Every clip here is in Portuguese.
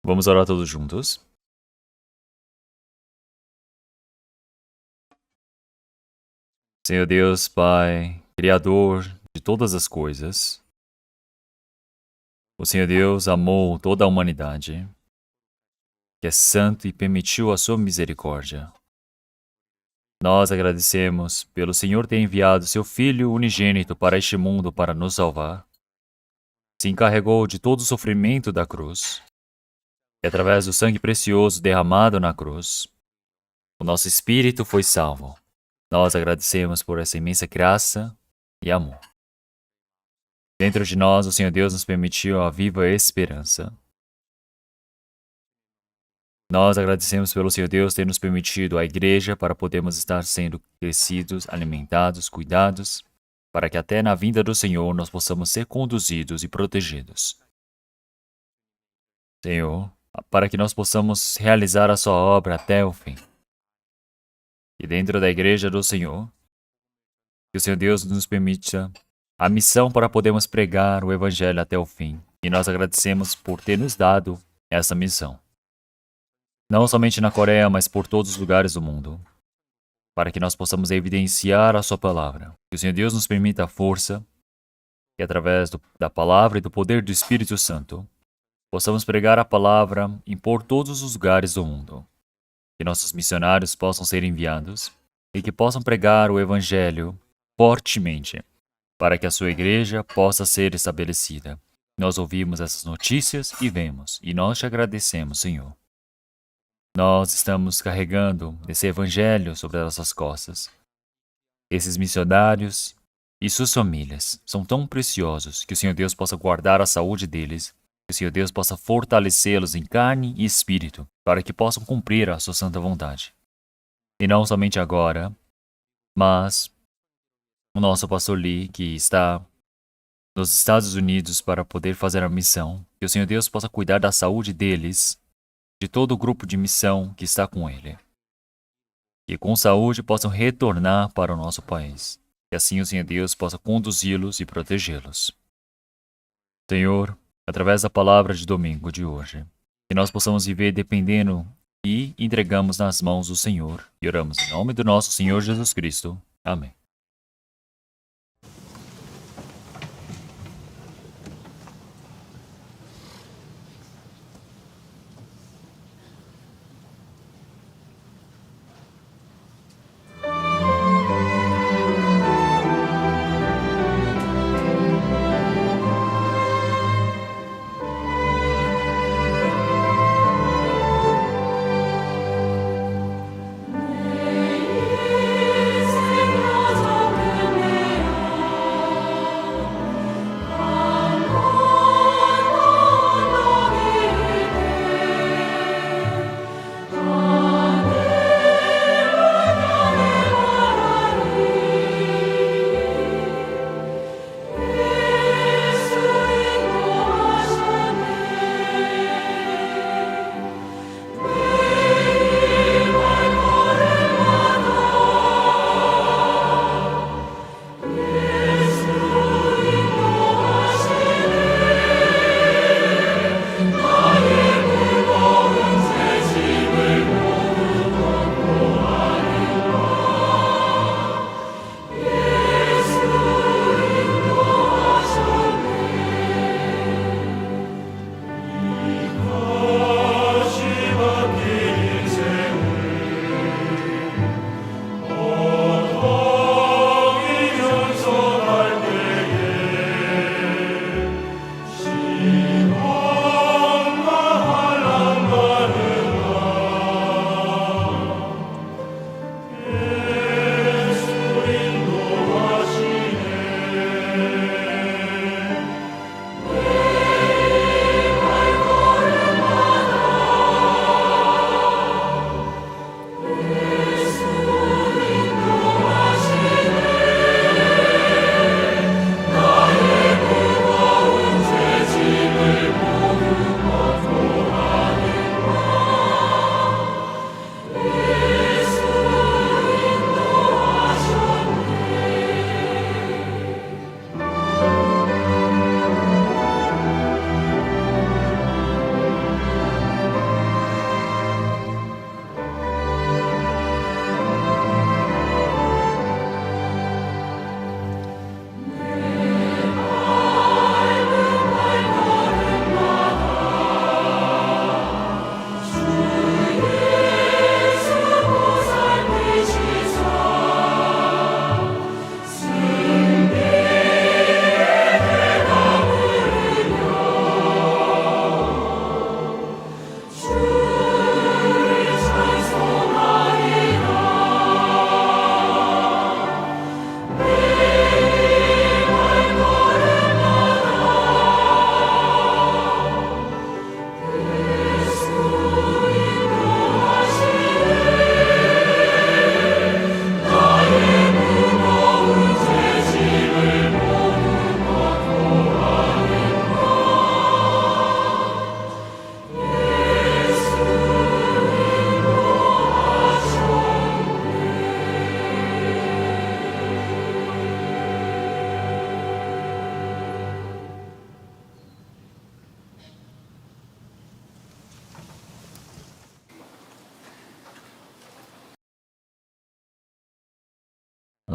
Vamos orar todos juntos. Senhor Deus, Pai, Criador de todas as coisas, o Senhor Deus amou toda a humanidade, que é santo e permitiu a sua misericórdia. Nós agradecemos pelo Senhor ter enviado seu Filho unigênito para este mundo para nos salvar. Se encarregou de todo o sofrimento da cruz, e através do sangue precioso derramado na cruz, o nosso espírito foi salvo. Nós agradecemos por essa imensa graça e amor. Dentro de nós, o Senhor Deus nos permitiu a viva esperança. Nós agradecemos pelo Senhor Deus ter nos permitido a igreja para podermos estar sendo crescidos, alimentados, cuidados, para que até na vinda do Senhor nós possamos ser conduzidos e protegidos. Senhor, para que nós possamos realizar a sua obra até o fim. E dentro da igreja do Senhor, que o Senhor Deus nos permita a missão para podermos pregar o Evangelho até o fim. E nós agradecemos por ter nos dado essa missão. Não somente na Coreia, mas por todos os lugares do mundo, para que nós possamos evidenciar a sua palavra. Que o Senhor Deus nos permita a força, que através da palavra e do poder do Espírito Santo, possamos pregar a palavra por todos os lugares do mundo. Que nossos missionários possam ser enviados e que possam pregar o Evangelho fortemente, para que a sua igreja possa ser estabelecida. Nós ouvimos essas notícias e vemos, e nós te agradecemos, Senhor. Nós estamos carregando esse Evangelho sobre as nossas costas. Esses missionários e suas famílias são tão preciosos que o Senhor Deus possa guardar a saúde deles, que o Senhor Deus possa fortalecê-los em carne e espírito, para que possam cumprir a sua santa vontade. E não somente agora, mas o nosso pastor Lee, que está nos Estados Unidos para poder fazer a missão, que o Senhor Deus possa cuidar da saúde deles, de todo o grupo de missão que está com ele. Que com saúde possam retornar para o nosso país. Que assim o Senhor Deus possa conduzi-los e protegê-los. Senhor, através da palavra de domingo de hoje, que nós possamos viver dependendo e entregamos nas mãos do Senhor. E oramos em nome do nosso Senhor Jesus Cristo. Amém.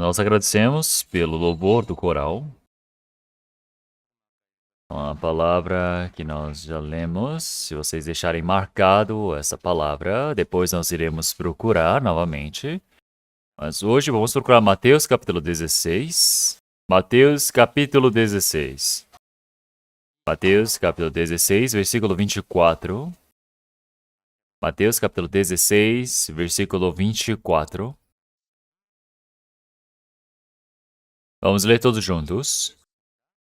Nós agradecemos pelo louvor do coral. A palavra que nós já lemos, se vocês deixarem marcado essa palavra, depois nós iremos procurar novamente. Mas hoje vamos procurar Mateus capítulo 16. Mateus capítulo 16. Mateus capítulo 16, versículo 24. Mateus capítulo 16, versículo 24. Vamos ler todos juntos.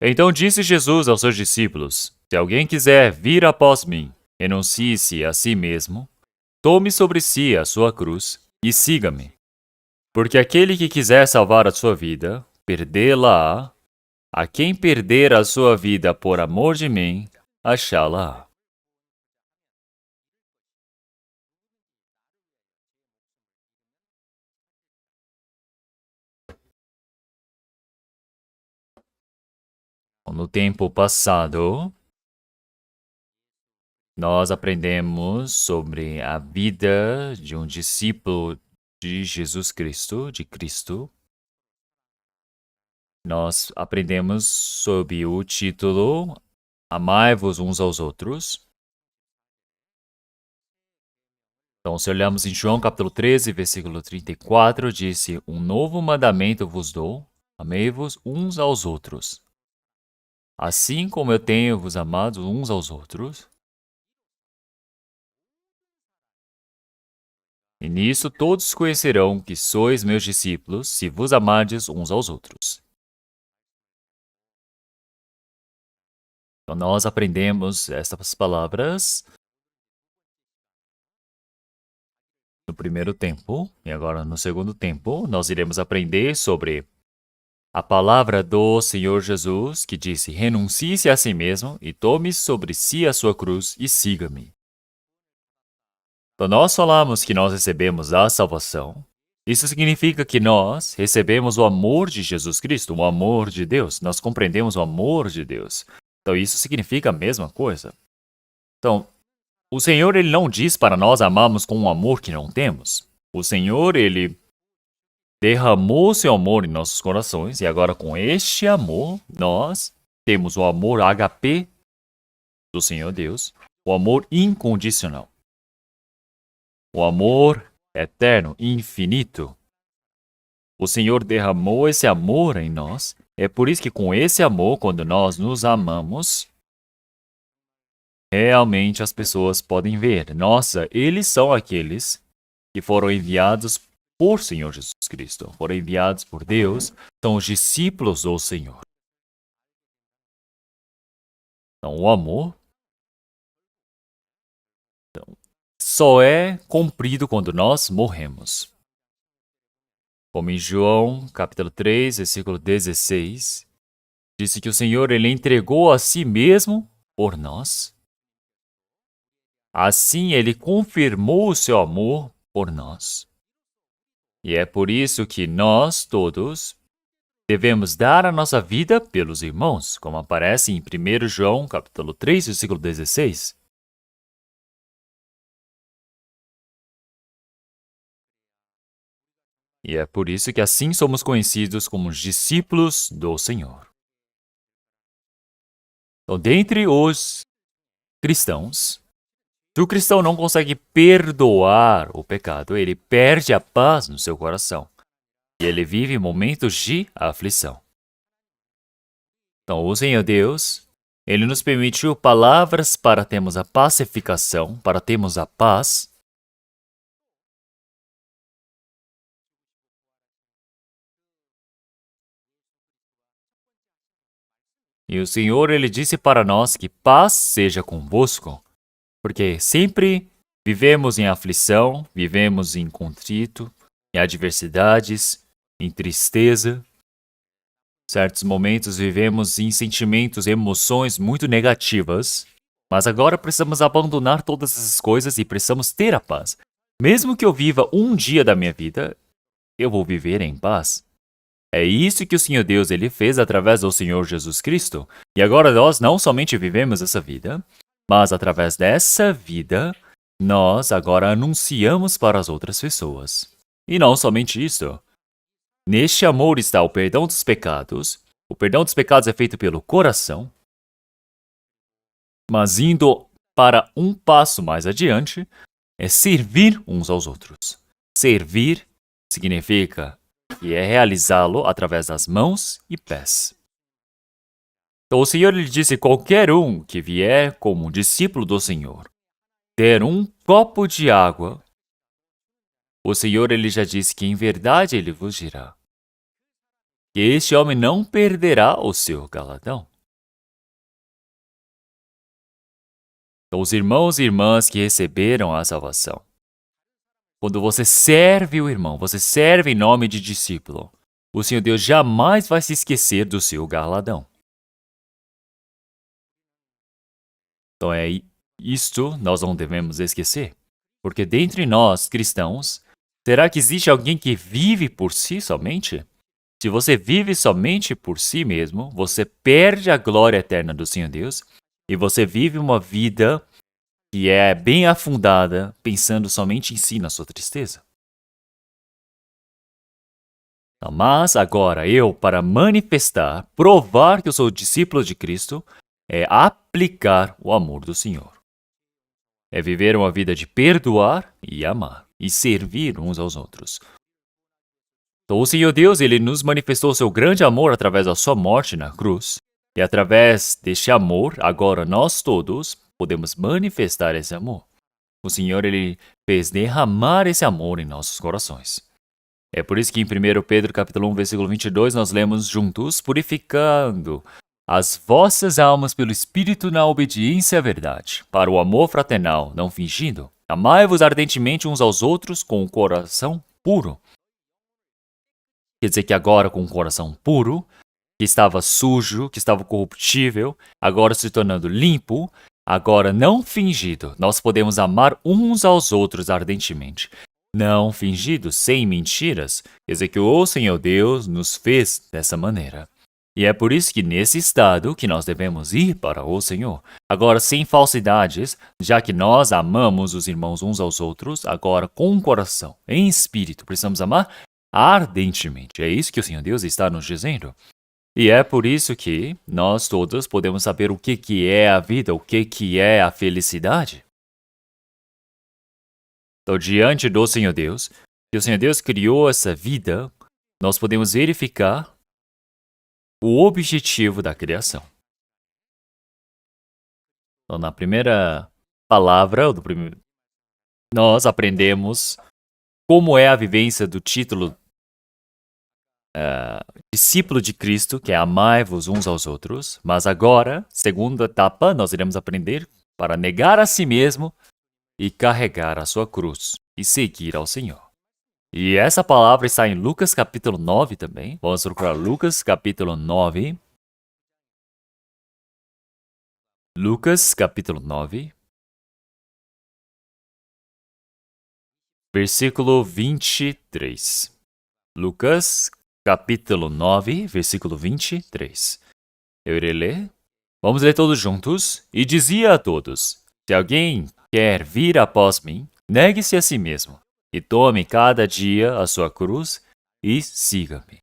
Então disse Jesus aos seus discípulos: Se alguém quiser vir após mim, renuncie-se a si mesmo, tome sobre si a sua cruz e siga-me. Porque aquele que quiser salvar a sua vida, perdê-la-á. A quem perder a sua vida por amor de mim, achá-la-á. No tempo passado, nós aprendemos sobre a vida de um discípulo de Jesus Cristo, de Cristo. Nós aprendemos sobre o título Amai-vos uns aos outros. Então, se olharmos em João capítulo 13, versículo 34, disse: Um novo mandamento vos dou, amei-vos uns aos outros. Assim como eu tenho vos amado uns aos outros. E nisso todos conhecerão que sois meus discípulos, se vos amardes uns aos outros. Então nós aprendemos estas palavras no primeiro tempo, e agora no segundo tempo nós iremos aprender sobre a palavra do Senhor Jesus, que disse: renuncie-se a si mesmo e tome sobre si a sua cruz e siga-me. Então nós falamos que nós recebemos a salvação. Isso significa que nós recebemos o amor de Jesus Cristo, o amor de Deus. Nós compreendemos o amor de Deus. Então isso significa a mesma coisa. Então, o Senhor ele não diz para nós amarmos com um amor que não temos. O Senhor ele derramou seu amor em nossos corações e agora com este amor nós temos o amor HP do Senhor Deus, o amor incondicional. O amor eterno, infinito. O Senhor derramou esse amor em nós. É por isso que com esse amor, quando nós nos amamos, realmente as pessoas podem ver. Nossa, eles são aqueles que foram enviados por Senhor Jesus Cristo. Foram enviados por Deus. São os discípulos do Senhor. Então, o amor só é cumprido quando nós morremos. Como em João, capítulo 3, versículo 16, disse que o Senhor ele entregou a si mesmo por nós. Assim, ele confirmou o seu amor por nós. E é por isso que nós todos devemos dar a nossa vida pelos irmãos, como aparece em 1 João, capítulo 3, versículo 16. E é por isso que assim somos conhecidos como os discípulos do Senhor. Então, dentre os cristãos, se o cristão não consegue perdoar o pecado, ele perde a paz no seu coração. E ele vive momentos de aflição. Então, o Senhor Deus, ele nos permitiu palavras para termos a pacificação, para termos a paz. E o Senhor, ele disse para nós que paz seja convosco, porque sempre vivemos em aflição, vivemos em contrito, em adversidades, em tristeza. Certos momentos vivemos em sentimentos, emoções muito negativas, mas agora precisamos abandonar todas essas coisas e precisamos ter a paz. Mesmo que eu viva um dia da minha vida, eu vou viver em paz. É isso que o Senhor Deus ele fez através do Senhor Jesus Cristo. E agora nós não somente vivemos essa vida, mas através dessa vida, nós agora anunciamos para as outras pessoas. E não somente isso. Neste amor está o perdão dos pecados. O perdão dos pecados é feito pelo coração. Mas indo para um passo mais adiante, é servir uns aos outros. Servir significa que é realizá-lo através das mãos e pés. Então o Senhor lhe disse: qualquer um que vier como um discípulo do Senhor, der um copo de água, o Senhor ele já disse que em verdade ele vos dirá que este homem não perderá o seu galardão. Então, os irmãos e irmãs que receberam a salvação, quando você serve o irmão, você serve em nome de discípulo, o Senhor Deus jamais vai se esquecer do seu galardão. Então isto nós não devemos esquecer, porque dentre nós, cristãos, será que existe alguém que vive por si somente? Se você vive somente por si mesmo, você perde a glória eterna do Senhor Deus e você vive uma vida que é bem afundada, pensando somente em si, na sua tristeza. Mas agora eu, para manifestar, provar que eu sou discípulo de Cristo, é aplicar o amor do Senhor. É viver uma vida de perdoar e amar, e servir uns aos outros. Então, o Senhor Deus, ele nos manifestou seu grande amor através da sua morte na cruz. E através deste amor, agora nós todos podemos manifestar esse amor. O Senhor, ele fez derramar esse amor em nossos corações. É por isso que em 1 Pedro capítulo 1, versículo 22, nós lemos juntos: purificando as vossas almas pelo Espírito na obediência à verdade, para o amor fraternal, não fingindo. Amai-vos ardentemente uns aos outros com o coração puro. Quer dizer que agora com o coração puro, que estava sujo, que estava corruptível, agora se tornando limpo, agora não fingido, nós podemos amar uns aos outros ardentemente. Não fingido, sem mentiras, quer dizer que o Senhor Deus nos fez dessa maneira. E é por isso que nesse estado que nós devemos ir para o Senhor. Agora sem falsidades, já que nós amamos os irmãos uns aos outros, agora com o coração, em espírito, precisamos amar ardentemente. É isso que o Senhor Deus está nos dizendo. E é por isso que nós todos podemos saber o que é a vida, o que é a felicidade. Então, diante do Senhor Deus, que o Senhor Deus criou essa vida, nós podemos verificar o objetivo da criação. Então, na primeira palavra, nós aprendemos como é a vivência do título discípulo de Cristo, que é amai-vos uns aos outros. Mas agora, segunda etapa, nós iremos aprender para negar a si mesmo e carregar a sua cruz e seguir ao Senhor. E essa palavra está em Lucas capítulo 9 também. Vamos procurar Lucas capítulo 9. Lucas capítulo 9. Versículo 23. Lucas capítulo 9, versículo 23. Eu irei ler. Vamos ler todos juntos. E dizia a todos: se alguém quer vir após mim, negue-se a si mesmo, e tome cada dia a sua cruz e siga-me.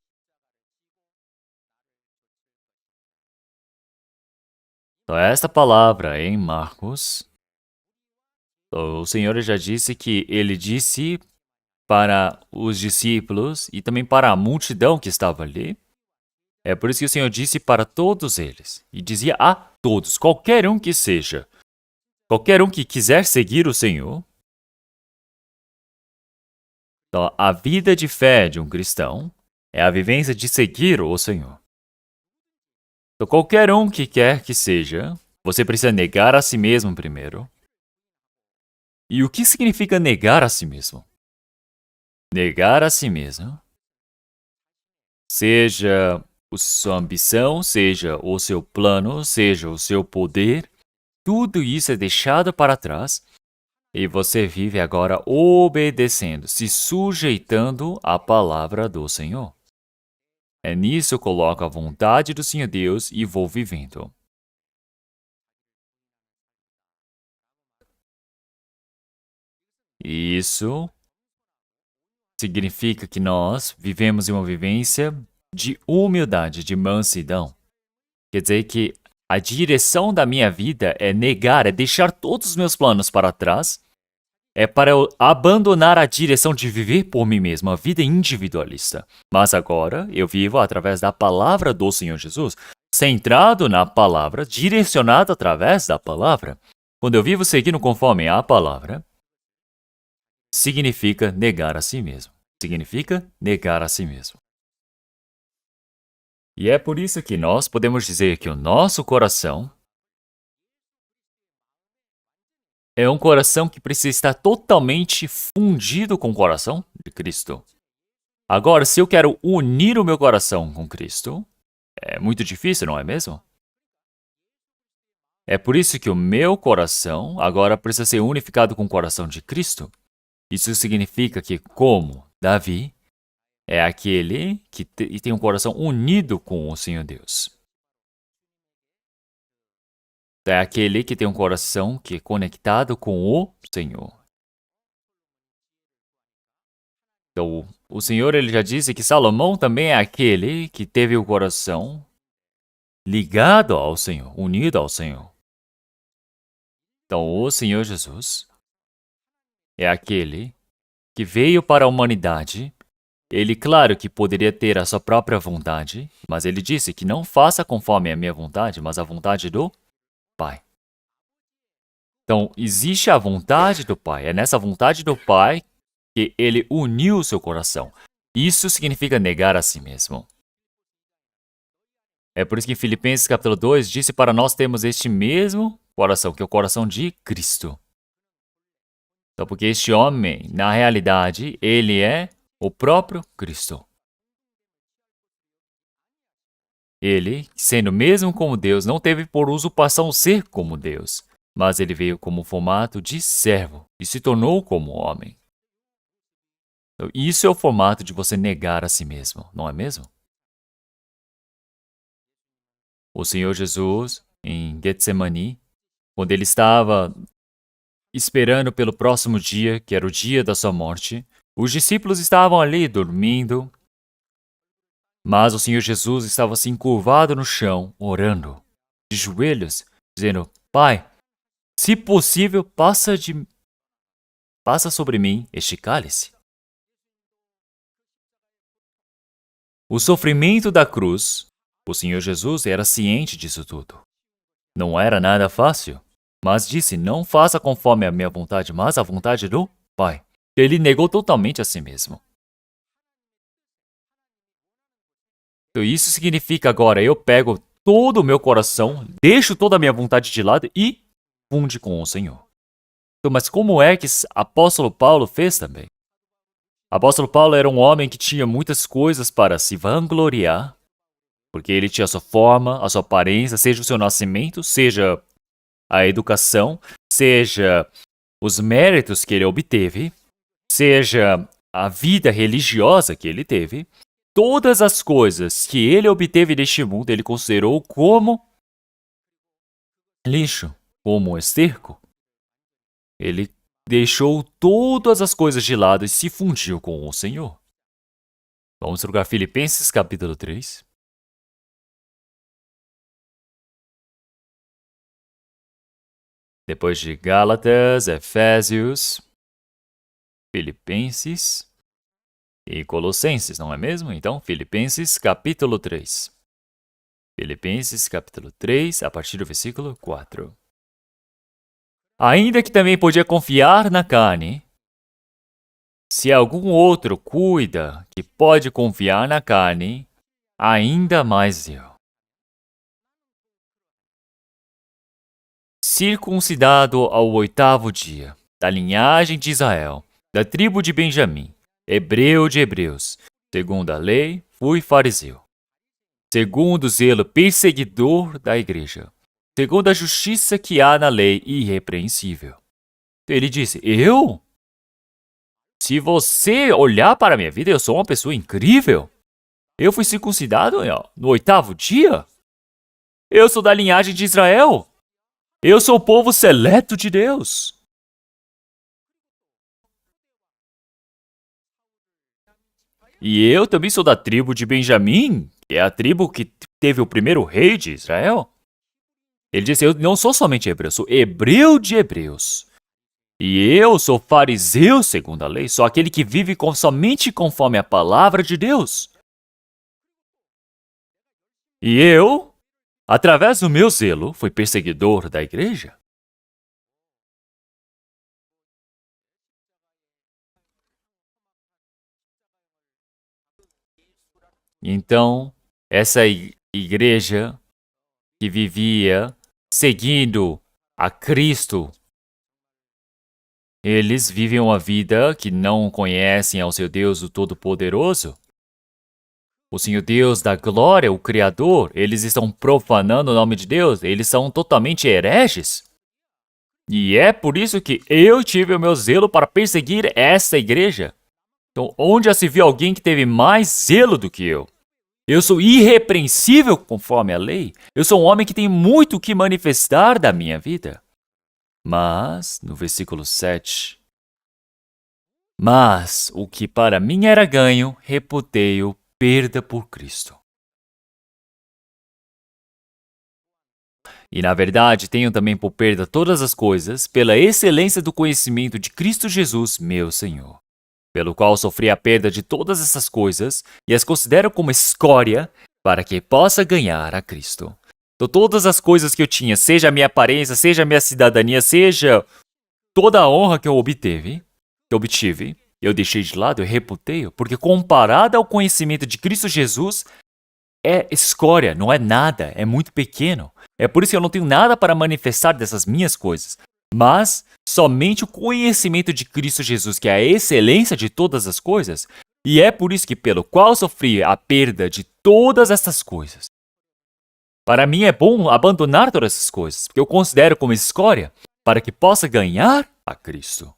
Então, esta palavra em Marcos, o Senhor já disse que ele disse para os discípulos e também para a multidão que estava ali. É por isso que o Senhor disse para todos eles, e dizia a todos, qualquer um que seja, qualquer um que quiser seguir o Senhor. Então, a vida de fé de um cristão é a vivência de seguir o Senhor. Então, qualquer um que quer que seja, você precisa negar a si mesmo primeiro. E o que significa negar a si mesmo? Negar a si mesmo, seja a sua ambição, seja o seu plano, seja o seu poder, tudo isso é deixado para trás e você vive agora obedecendo, se sujeitando à palavra do Senhor. É nisso que eu coloco a vontade do Senhor Deus e vou vivendo. Isso significa que nós vivemos em uma vivência de humildade, de mansidão. Quer dizer que a direção da minha vida é negar, é deixar todos os meus planos para trás, é para eu abandonar a direção de viver por mim mesmo, a vida individualista. Mas agora eu vivo através da palavra do Senhor Jesus, centrado na palavra, direcionado através da palavra. Quando eu vivo seguindo conforme a palavra, significa negar a si mesmo. Significa negar a si mesmo. E é por isso que nós podemos dizer que o nosso coração é um coração que precisa estar totalmente fundido com o coração de Cristo. Agora, se eu quero unir o meu coração com Cristo, é muito difícil, não é mesmo? É por isso que o meu coração agora precisa ser unificado com o coração de Cristo. Isso significa que, como Davi, é aquele que tem um coração unido com o Senhor Deus. É aquele que tem um coração que é conectado com o Senhor. Então, o Senhor ele já disse que Salomão também é aquele que teve o coração ligado ao Senhor, unido ao Senhor. Então, o Senhor Jesus é aquele que veio para a humanidade. Ele, claro que poderia ter a sua própria vontade, mas ele disse que não faça conforme a minha vontade, mas a vontade do Pai. Então, existe a vontade do Pai. É nessa vontade do Pai que ele uniu o seu coração. Isso significa negar a si mesmo. É por isso que em Filipenses capítulo 2 disse para nós termos este mesmo coração, que é o coração de Cristo. Então, porque este homem, na realidade, ele é o próprio Cristo. Ele, sendo mesmo como Deus, não teve por usurpação ser como Deus, mas ele veio como formato de servo e se tornou como homem. Então, isso é o formato de você negar a si mesmo, não é mesmo? O Senhor Jesus, em Getsemani, quando ele estava esperando pelo próximo dia, que era o dia da sua morte, os discípulos estavam ali dormindo, mas o Senhor Jesus estava assim curvado no chão, orando, de joelhos, dizendo: Pai, se possível, passa sobre mim este cálice. O sofrimento da cruz, o Senhor Jesus era ciente disso tudo. Não era nada fácil, mas disse: não faça conforme a minha vontade, mas a vontade do Pai. Ele negou totalmente a si mesmo. Então, isso significa agora eu pego todo o meu coração, deixo toda a minha vontade de lado e funde com o Senhor. Então, mas como é que apóstolo Paulo fez também? Apóstolo Paulo era um homem que tinha muitas coisas para se vangloriar, porque ele tinha a sua forma, a sua aparência, seja o seu nascimento, seja a educação, seja os méritos que ele obteve, seja a vida religiosa que ele teve. Todas as coisas que ele obteve neste mundo, ele considerou como lixo, como esterco. Ele deixou todas as coisas de lado e se fundiu com o Senhor. Vamos jogar Filipenses capítulo 3. Depois de Gálatas, Efésios, Filipenses e Colossenses, não é mesmo? Então, Filipenses capítulo 3. Filipenses capítulo 3, a partir do versículo 4. Ainda que também podia confiar na carne, se algum outro cuida que pode confiar na carne, ainda mais eu. Circuncidado ao 8º dia, da linhagem de Israel, da tribo de Benjamim, hebreu de hebreus, segundo a lei, fui fariseu. Segundo o zelo perseguidor da igreja, segundo a justiça que há na lei irrepreensível. Ele disse: eu? Se você olhar para a minha vida, eu sou uma pessoa incrível. Eu fui circuncidado no 8º dia. Eu sou da linhagem de Israel. Eu sou o povo seleto de Deus. E eu também sou da tribo de Benjamim, que é a tribo que teve o primeiro rei de Israel. Ele disse, eu não sou somente hebreu, sou hebreu de hebreus. E eu sou fariseu segundo a lei, sou aquele que vive somente conforme a palavra de Deus. E eu, através do meu zelo, fui perseguidor da igreja. Então, essa igreja que vivia seguindo a Cristo, eles vivem uma vida que não conhecem ao seu Deus, o Todo-Poderoso. O Senhor Deus da glória, o Criador, eles estão profanando o nome de Deus, eles são totalmente hereges. E é por isso que eu tive o meu zelo para perseguir essa igreja. Então, onde já se viu alguém que teve mais zelo do que eu? Eu sou irrepreensível conforme a lei. Eu sou um homem que tem muito o que manifestar da minha vida. Mas, no versículo 7, mas o que para mim era ganho, reputei-o perda por Cristo. E na verdade, tenho também por perda todas as coisas, pela excelência do conhecimento de Cristo Jesus, meu Senhor, pelo qual sofri a perda de todas essas coisas e as considero como escória para que possa ganhar a Cristo. Então, todas as coisas que eu tinha, seja a minha aparência, seja a minha cidadania, seja toda a honra que eu obtive, eu deixei de lado, eu reputei-o, porque comparado ao conhecimento de Cristo Jesus, é escória, não é nada, é muito pequeno. É por isso que eu não tenho nada para manifestar dessas minhas coisas, mas somente o conhecimento de Cristo Jesus, que é a excelência de todas as coisas, e é por isso que pelo qual sofri a perda de todas essas coisas. Para mim é bom abandonar todas essas coisas, porque eu considero como escória para que possa ganhar a Cristo.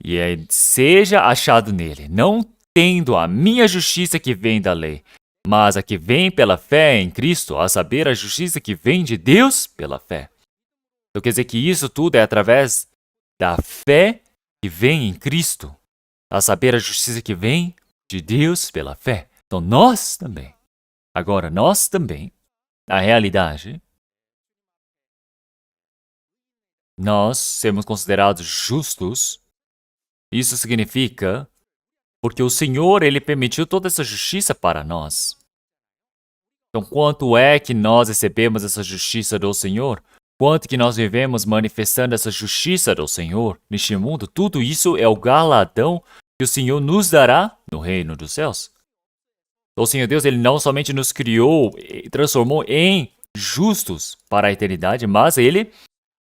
E seja achado nele, não tendo a minha justiça que vem da lei, mas a que vem pela fé em Cristo, a saber, a justiça que vem de Deus pela fé. Então quer dizer que isso tudo é através da fé que vem em Cristo, a saber, a justiça que vem de Deus pela fé. Então nós também. Agora, nós também, na realidade, nós sermos considerados justos, isso significa porque o Senhor, Ele permitiu toda essa justiça para nós. Então, quanto é que nós recebemos essa justiça do Senhor? Quanto que nós vivemos manifestando essa justiça do Senhor neste mundo? Tudo isso é o galardão que o Senhor nos dará no reino dos céus. Então, o Senhor Deus, Ele não somente nos criou e transformou em justos para a eternidade, mas Ele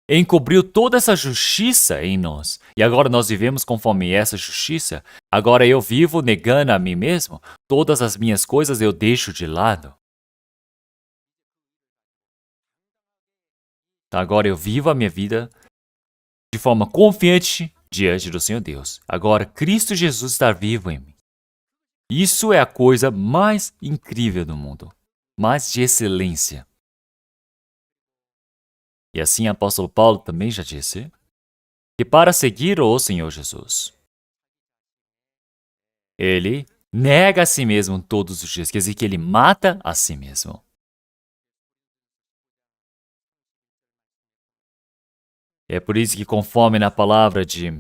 encobriu toda essa justiça em nós. E agora nós vivemos conforme essa justiça. Agora eu vivo negando a mim mesmo. Todas as minhas coisas eu deixo de lado. Então agora eu vivo a minha vida de forma confiante diante do Senhor Deus. Agora Cristo Jesus está vivo em mim. Isso é a coisa mais incrível do mundo. Mais de excelência. E assim o apóstolo Paulo também já disse que para seguir o Senhor Jesus, ele nega a si mesmo todos os dias, quer dizer que ele mata a si mesmo. É por isso que conforme na palavra de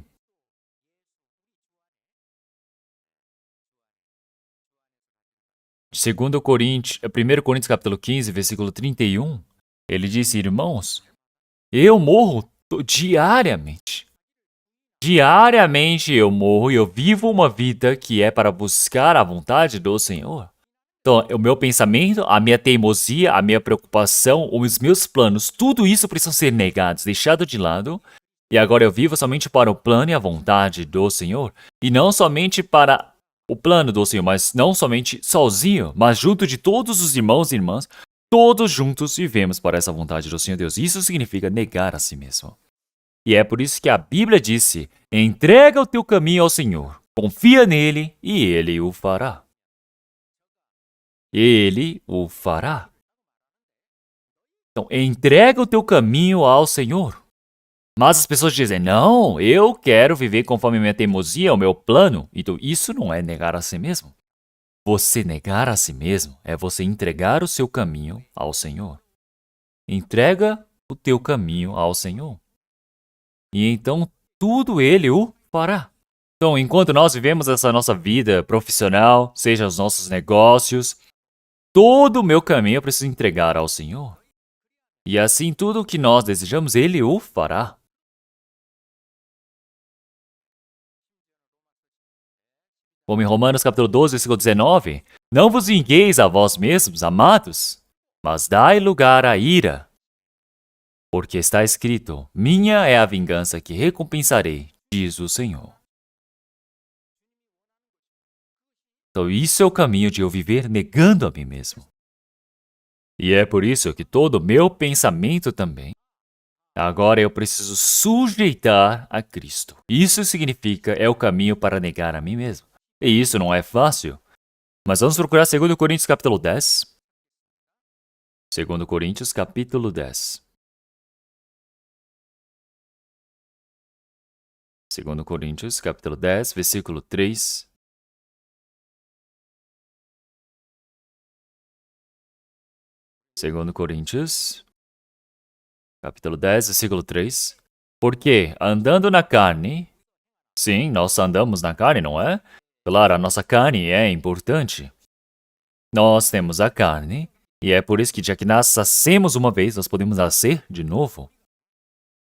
2 Coríntios, 1 Coríntios capítulo 15, versículo 31, ele disse, irmãos, eu morro diariamente. Diariamente eu morro e eu vivo uma vida que é para buscar a vontade do Senhor. Então, o meu pensamento, a minha teimosia, a minha preocupação, os meus planos, tudo isso precisam ser negados, deixado de lado. E agora eu vivo somente para o plano e a vontade do Senhor. E não somente para o plano do Senhor, mas não somente sozinho, mas junto de todos os irmãos e irmãs, todos juntos vivemos para essa vontade do Senhor Deus. Isso significa negar a si mesmo. E é por isso que a Bíblia disse, entrega o teu caminho ao Senhor, confia nele e ele o fará. Ele o fará. Então, entrega o teu caminho ao Senhor. Mas as pessoas dizem, não, eu quero viver conforme minha teimosia, o meu plano. Então isso não é negar a si mesmo. Você negar a si mesmo é você entregar o seu caminho ao Senhor. Entrega o teu caminho ao Senhor. E então tudo Ele o fará. Então, enquanto nós vivemos essa nossa vida profissional, seja os nossos negócios, todo o meu caminho eu preciso entregar ao Senhor. E assim tudo o que nós desejamos, Ele o fará. Como em Romanos capítulo 12, versículo 19, não vos vingueis a vós mesmos, amados, mas dai lugar à ira. Porque está escrito, minha é a vingança que recompensarei, diz o Senhor. Então isso é o caminho de eu viver negando a mim mesmo. E é por isso que todo o meu pensamento também, agora eu preciso sujeitar a Cristo. Isso significa é o caminho para negar a mim mesmo. E isso não é fácil. Mas vamos procurar 2 Coríntios capítulo 10. 2 Coríntios capítulo 10. 2 Coríntios capítulo 10, versículo 3. Segundo Coríntios, capítulo 10, versículo 3. Porque, andando na carne, sim, nós andamos na carne, não é? Claro, a nossa carne é importante. Nós temos a carne, e é por isso que já que nascemos uma vez, nós podemos nascer de novo.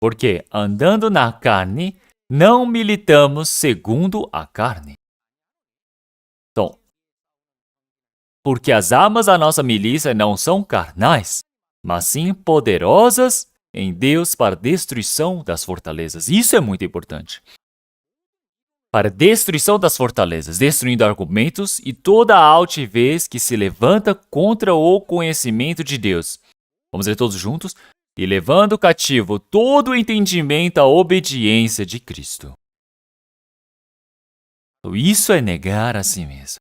Porque, andando na carne, não militamos segundo a carne. Então, porque as armas da nossa milícia não são carnais, mas sim poderosas em Deus para a destruição das fortalezas. Isso é muito importante. Para a destruição das fortalezas, destruindo argumentos e toda a altivez que se levanta contra o conhecimento de Deus. Vamos ler todos juntos? E levando cativo todo o entendimento à obediência de Cristo. Então, isso é negar a si mesmo.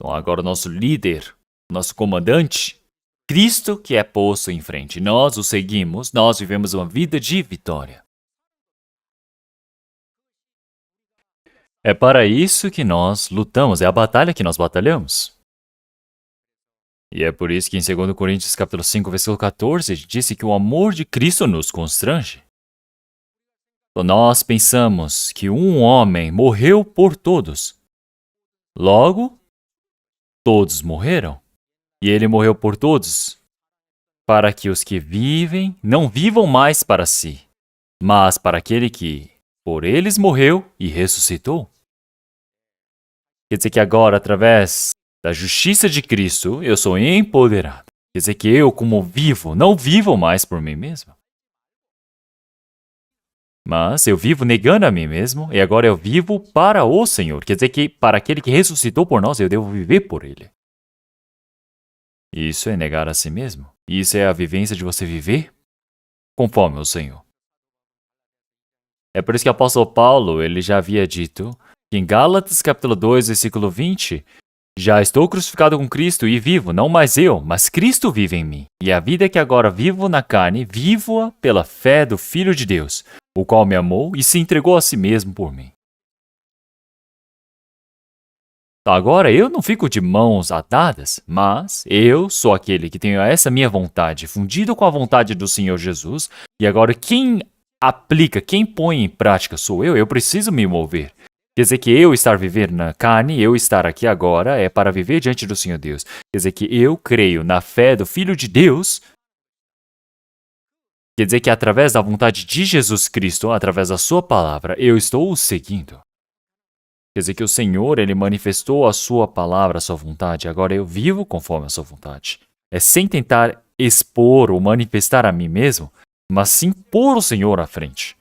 Então, agora o nosso líder, nosso comandante, Cristo que é posto em frente. Nós o seguimos, nós vivemos uma vida de vitória. É para isso que nós lutamos, é a batalha que nós batalhamos. E é por isso que em 2 Coríntios capítulo 5, versículo 14, disse que o amor de Cristo nos constrange. Então, nós pensamos que um homem morreu por todos. Logo, todos morreram. E ele morreu por todos, para que os que vivem não vivam mais para si, mas para aquele que por eles morreu e ressuscitou. Quer dizer que agora, através da justiça de Cristo, eu sou empoderado. Quer dizer que eu, como vivo, não vivo mais por mim mesmo. Mas eu vivo negando a mim mesmo, e agora eu vivo para o Senhor. Quer dizer que para aquele que ressuscitou por nós, eu devo viver por Ele. Isso é negar a si mesmo. Isso é a vivência de você viver conforme o Senhor. É por isso que o apóstolo Paulo, ele já havia dito que em Gálatas capítulo 2, versículo 20, já estou crucificado com Cristo e vivo, não mais eu, mas Cristo vive em mim. E a vida que agora vivo na carne, vivo-a pela fé do Filho de Deus, o qual me amou e se entregou a si mesmo por mim. Agora eu não fico de mãos atadas, mas eu sou aquele que tenho essa minha vontade fundido com a vontade do Senhor Jesus, e agora quem aplica, quem põe em prática sou eu preciso me mover. Quer dizer que eu estar vivendo na carne, eu estar aqui agora é para viver diante do Senhor Deus. Quer dizer que eu creio na fé do Filho de Deus. Quer dizer que através da vontade de Jesus Cristo, através da sua palavra, eu estou o seguindo. Quer dizer que o Senhor, Ele manifestou a sua palavra, a sua vontade. Agora eu vivo conforme a sua vontade. É sem tentar expor ou manifestar a mim mesmo, mas sim pôr o Senhor à frente.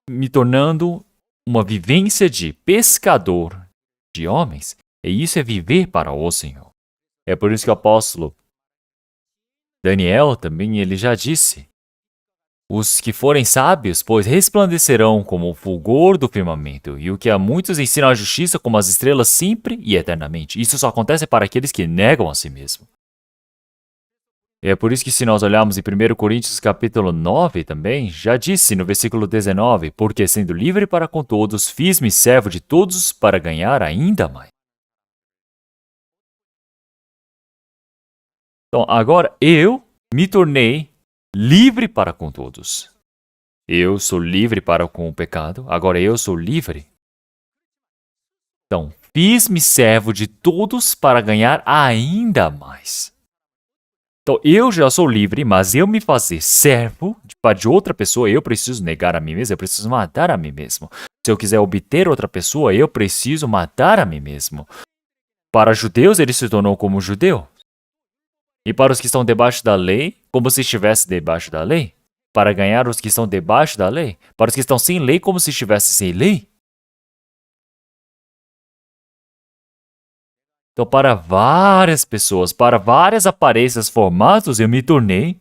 Me tornando uma vivência de pescador de homens. E isso é viver para o Senhor. É por isso que o apóstolo Daniel também, ele já disse: os que forem sábios, pois resplandecerão como o fulgor do firmamento, e o que a muitos ensinam a justiça como as estrelas sempre e eternamente. Isso só acontece para aqueles que negam a si mesmo. E é por isso que se nós olharmos em 1 Coríntios capítulo 9 também, já disse no versículo 19, porque sendo livre para com todos, fiz-me servo de todos para ganhar ainda mais. Então, agora eu me tornei livre para com todos. Eu sou livre para com o pecado, agora eu sou livre. Então, fiz-me servo de todos para ganhar ainda mais. Então, eu já sou livre, mas eu me fazer servo de outra pessoa, eu preciso negar a mim mesmo, eu preciso matar a mim mesmo. Se eu quiser obter outra pessoa, eu preciso matar a mim mesmo. Para judeus, ele se tornou como judeu. E para os que estão debaixo da lei, como se estivesse debaixo da lei. Para ganhar os que estão debaixo da lei. Para os que estão sem lei, como se estivesse sem lei. Então, para várias pessoas, para várias aparências, formatos, eu me tornei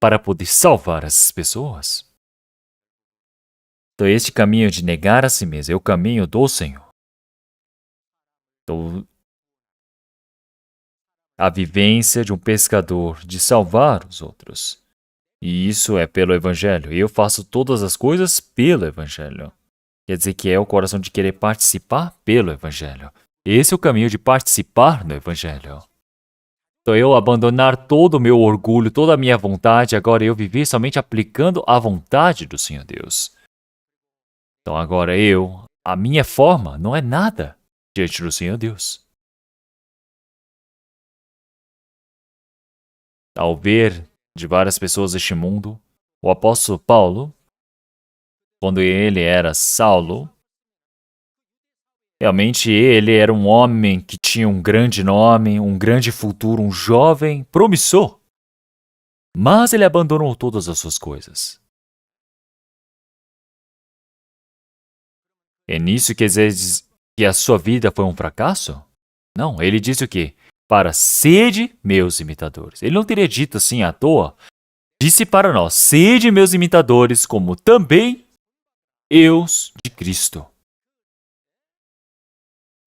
para poder salvar essas pessoas. Então, este caminho de negar a si mesmo é o caminho do Senhor. Então, a vivência de um pescador de salvar os outros. E isso é pelo Evangelho. Eu faço todas as coisas pelo Evangelho. Quer dizer que é o coração de querer participar pelo Evangelho. Esse é o caminho de participar no Evangelho. Então eu abandonar todo o meu orgulho, toda a minha vontade, agora eu viver somente aplicando a vontade do Senhor Deus. Então agora a minha forma não é nada diante do Senhor Deus. Ao ver de várias pessoas deste mundo, o apóstolo Paulo, quando ele era Saulo, realmente ele era um homem que tinha um grande nome, um grande futuro, um jovem promissor. Mas ele abandonou todas as suas coisas. É nisso que diz que a sua vida foi um fracasso? Não, ele disse o quê? Para sede meus imitadores. Ele não teria dito assim à toa. Disse para nós, sede meus imitadores, como também eu de Cristo.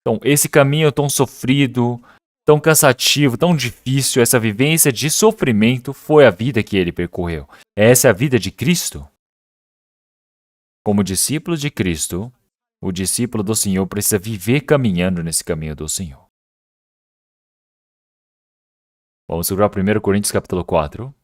Então, esse caminho tão sofrido, tão cansativo, tão difícil, essa vivência de sofrimento foi a vida que ele percorreu. Essa é a vida de Cristo. Como discípulo de Cristo, o discípulo do Senhor precisa viver caminhando nesse caminho do Senhor. Vamos para 1 Coríntios capítulo 4.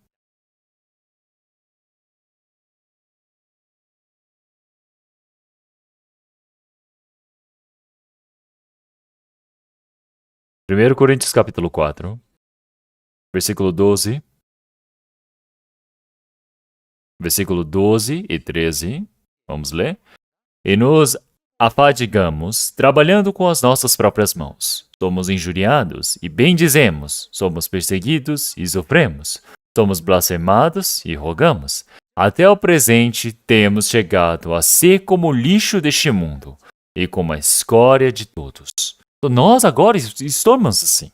Primeiro Coríntios capítulo 4, versículo 12. Versículo 12 e 13. Vamos ler. E nos afadigamos, trabalhando com as nossas próprias mãos. Somos injuriados e bendizemos. Somos perseguidos e sofremos. Somos blasfemados e rogamos. Até o presente temos chegado a ser como o lixo deste mundo e como a escória de todos. Então, nós agora estamos assim.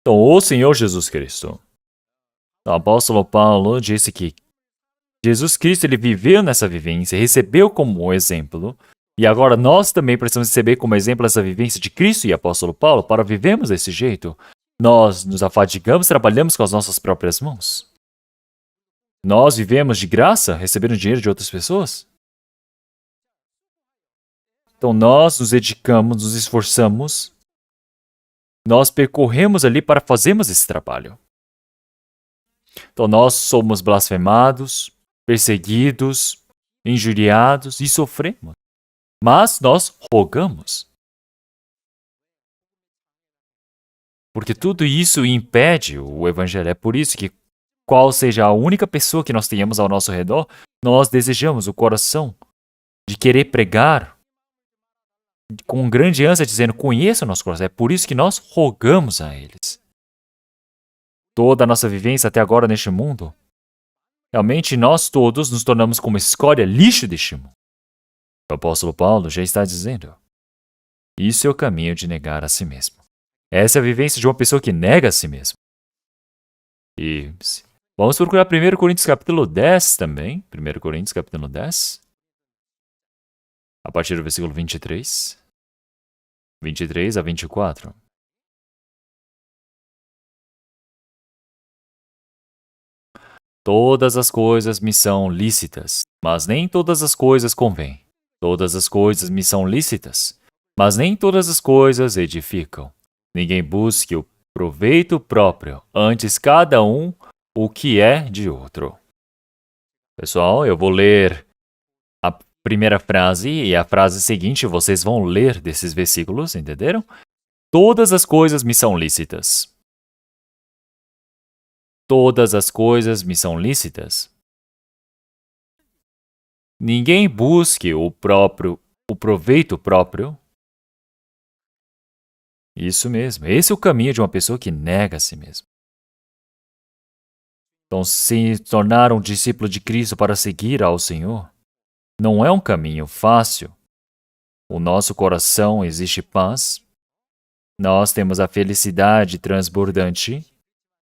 Então, o Senhor Jesus Cristo. O apóstolo Paulo disse que Jesus Cristo ele viveu nessa vivência, recebeu como exemplo, e agora nós também precisamos receber como exemplo essa vivência de Cristo e apóstolo Paulo para vivermos desse jeito. Nós nos afadigamos, trabalhamos com as nossas próprias mãos. Nós vivemos de graça, recebendo dinheiro de outras pessoas. Então nós nos dedicamos, nos esforçamos, nós percorremos ali para fazermos esse trabalho. Então nós somos blasfemados, perseguidos, injuriados e sofremos. Mas nós rogamos. Porque tudo isso impede o Evangelho. É por isso que, qual seja a única pessoa que nós tenhamos ao nosso redor, nós desejamos o coração de querer pregar com grande ânsia, dizendo, conheça o nosso coração. É por isso que nós rogamos a eles. Toda a nossa vivência até agora neste mundo, realmente nós todos nos tornamos como escória, lixo deste mundo. O apóstolo Paulo já está dizendo, isso é o caminho de negar a si mesmo. Essa é a vivência de uma pessoa que nega a si mesmo. E vamos procurar 1 Coríntios capítulo 10 também. 1 Coríntios capítulo 10. A partir do versículo 23. 23 a 24. Todas as coisas me são lícitas, mas nem todas as coisas convêm. Todas as coisas me são lícitas, mas nem todas as coisas edificam. Ninguém busque o proveito próprio, antes cada um o que é de outro. Pessoal, eu vou ler a primeira frase e a frase seguinte vocês vão ler desses versículos, entenderam? Todas as coisas me são lícitas. Todas as coisas me são lícitas. Ninguém busque o proveito próprio. Isso mesmo. Esse é o caminho de uma pessoa que nega a si mesma. Então, se tornar um discípulo de Cristo para seguir ao Senhor não é um caminho fácil. O nosso coração existe paz. Nós temos a felicidade transbordante.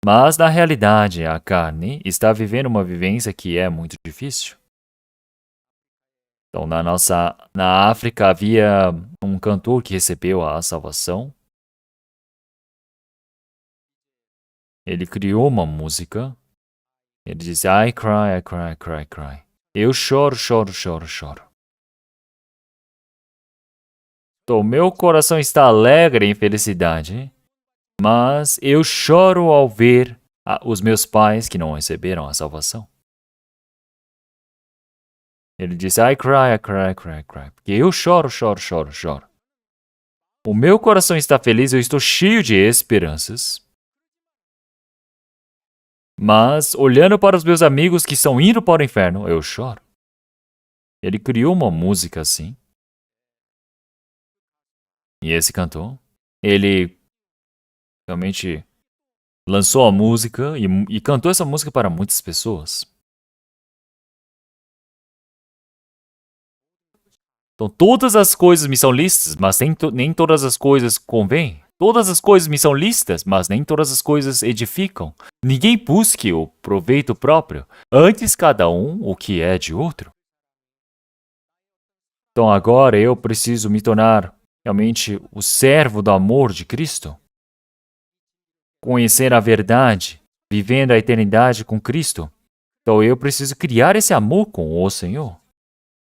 Mas, na realidade, a carne está vivendo uma vivência que é muito difícil. Então, na África havia um cantor que recebeu a salvação. Ele criou uma música. Ele diz, I cry, I cry, I cry, I cry. Eu choro, choro, choro, choro. Então, meu coração está alegre em felicidade, mas eu choro ao ver os meus pais que não receberam a salvação. Ele diz, I cry, I cry, I cry, I cry. Porque eu choro, choro, choro, choro. O meu coração está feliz, eu estou cheio de esperanças. Mas, olhando para os meus amigos que estão indo para o inferno, eu choro. Ele criou uma música assim. E esse cantor, ele realmente lançou a música e cantou essa música para muitas pessoas. Então, todas as coisas me são lícitas, mas nem todas as coisas convêm. Todas as coisas me são lícitas, mas nem todas as coisas edificam. Ninguém busque o proveito próprio, antes cada um o que é de outro. Então, agora eu preciso me tornar realmente o servo do amor de Cristo. Conhecer a verdade, vivendo a eternidade com Cristo. Então, eu preciso criar esse amor com o Senhor.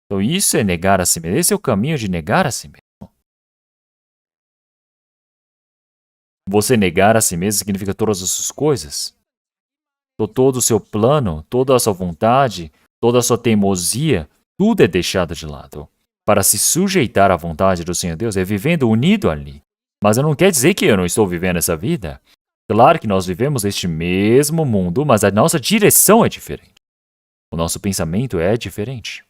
Então, isso é negar a si mesmo. Esse é o caminho de negar a si mesmo. Você negar a si mesmo significa todas as suas coisas. Então, todo o seu plano, toda a sua vontade, toda a sua teimosia, tudo é deixado de lado. Para se sujeitar à vontade do Senhor Deus é vivendo unido ali. Mas não quer dizer que eu não estou vivendo essa vida. Claro que nós vivemos este mesmo mundo, mas a nossa direção é diferente. O nosso pensamento é diferente.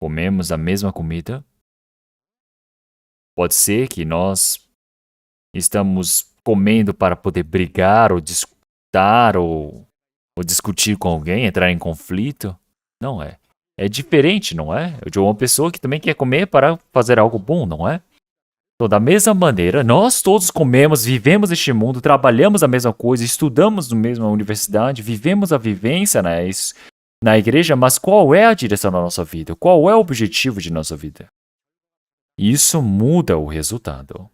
Comemos a mesma comida. Pode ser que nós estamos comendo para poder brigar ou disputar ou discutir com alguém, entrar em conflito. Não é. É diferente, não é? De uma pessoa que também quer comer para fazer algo bom, não é? Então, da mesma maneira, nós todos comemos, vivemos este mundo, trabalhamos a mesma coisa, estudamos na mesma universidade, vivemos a vivência na igreja, mas qual é a direção da nossa vida? Qual é o objetivo de nossa vida? Isso muda o resultado.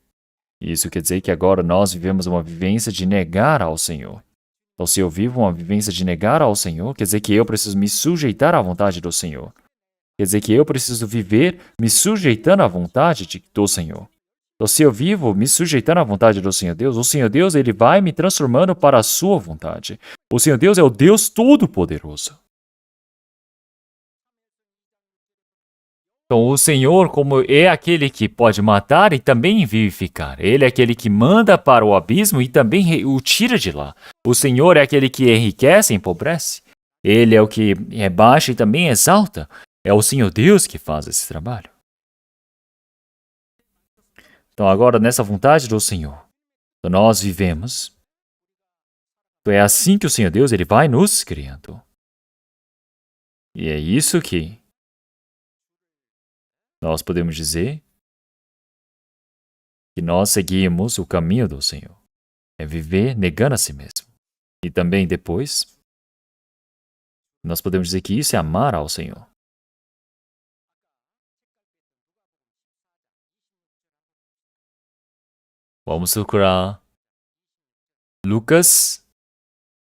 Isso quer dizer que agora nós vivemos uma vivência de negar ao Senhor. Então, se eu vivo uma vivência de negar ao Senhor, quer dizer que eu preciso me sujeitar à vontade do Senhor. Quer dizer que eu preciso viver me sujeitando à vontade do Senhor. Então, se eu vivo me sujeitando à vontade do Senhor Deus, o Senhor Deus ele vai me transformando para a sua vontade. O Senhor Deus é o Deus Todo-Poderoso. Então, o Senhor, como é aquele que pode matar e também vivificar. Ele é aquele que manda para o abismo e também o tira de lá. O Senhor é aquele que enriquece e empobrece. Ele é o que rebaixa e também exalta. É o Senhor Deus que faz esse trabalho. Então, agora, nessa vontade do Senhor, nós vivemos. Então, é assim que o Senhor Deus ele vai nos criando. E é isso que nós podemos dizer que nós seguimos o caminho do Senhor. É viver negando a si mesmo. E também depois, nós podemos dizer que isso é amar ao Senhor. Vamos procurar Lucas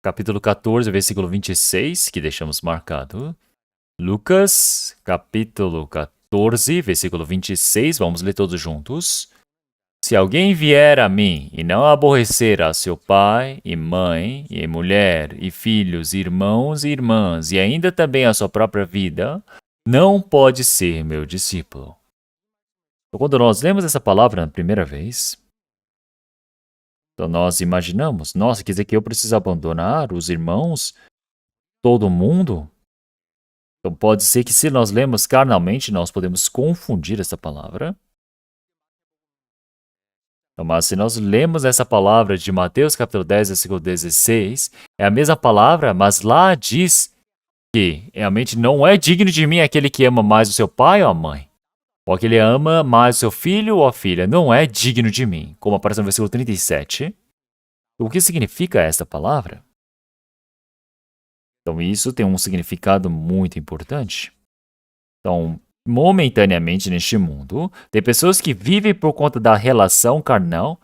capítulo 14, versículo 26, que deixamos marcado. Lucas, capítulo 14, versículo 26, vamos ler todos juntos. Se alguém vier a mim e não aborrecer a seu pai e mãe, e mulher, e filhos, irmãos e irmãs, e ainda também a sua própria vida, não pode ser meu discípulo. Então, quando nós lemos essa palavra na primeira vez, então nós imaginamos, nossa, quer dizer que eu preciso abandonar os irmãos, todo mundo? Então pode ser que se nós lemos carnalmente, nós podemos confundir essa palavra. Mas se nós lemos essa palavra de Mateus capítulo 10, versículo 16, é a mesma palavra, mas lá diz que realmente não é digno de mim aquele que ama mais o seu pai ou a mãe, ou aquele que ama mais o seu filho ou a filha, não é digno de mim, como aparece no versículo 37. O que significa esta palavra? Então isso tem um significado muito importante. Então, momentaneamente neste mundo, tem pessoas que vivem por conta da relação carnal,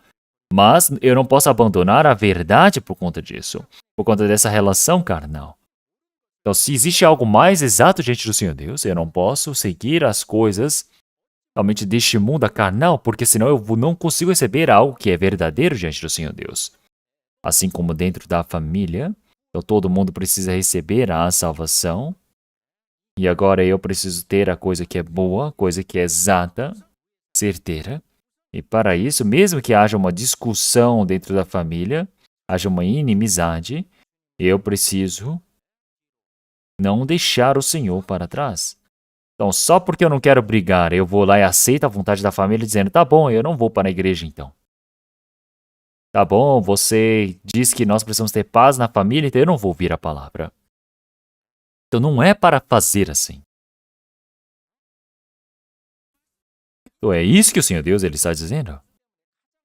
mas eu não posso abandonar a verdade por conta disso, por conta dessa relação carnal. Então, se existe algo mais exato diante do Senhor Deus, eu não posso seguir as coisas realmente deste mundo carnal, porque senão eu não consigo receber algo que é verdadeiro diante do Senhor Deus. Assim como dentro da família, então todo mundo precisa receber a salvação, e agora eu preciso ter a coisa que é boa, coisa que é exata, certeira. E para isso, mesmo que haja uma discussão dentro da família, haja uma inimizade, eu preciso não deixar o Senhor para trás. Então, só porque eu não quero brigar, eu vou lá e aceito a vontade da família dizendo, tá bom, eu não vou para a igreja então. Tá bom, você diz que nós precisamos ter paz na família, então eu não vou ouvir a palavra. Então não é para fazer assim. Então é isso que o Senhor Deus ele está dizendo.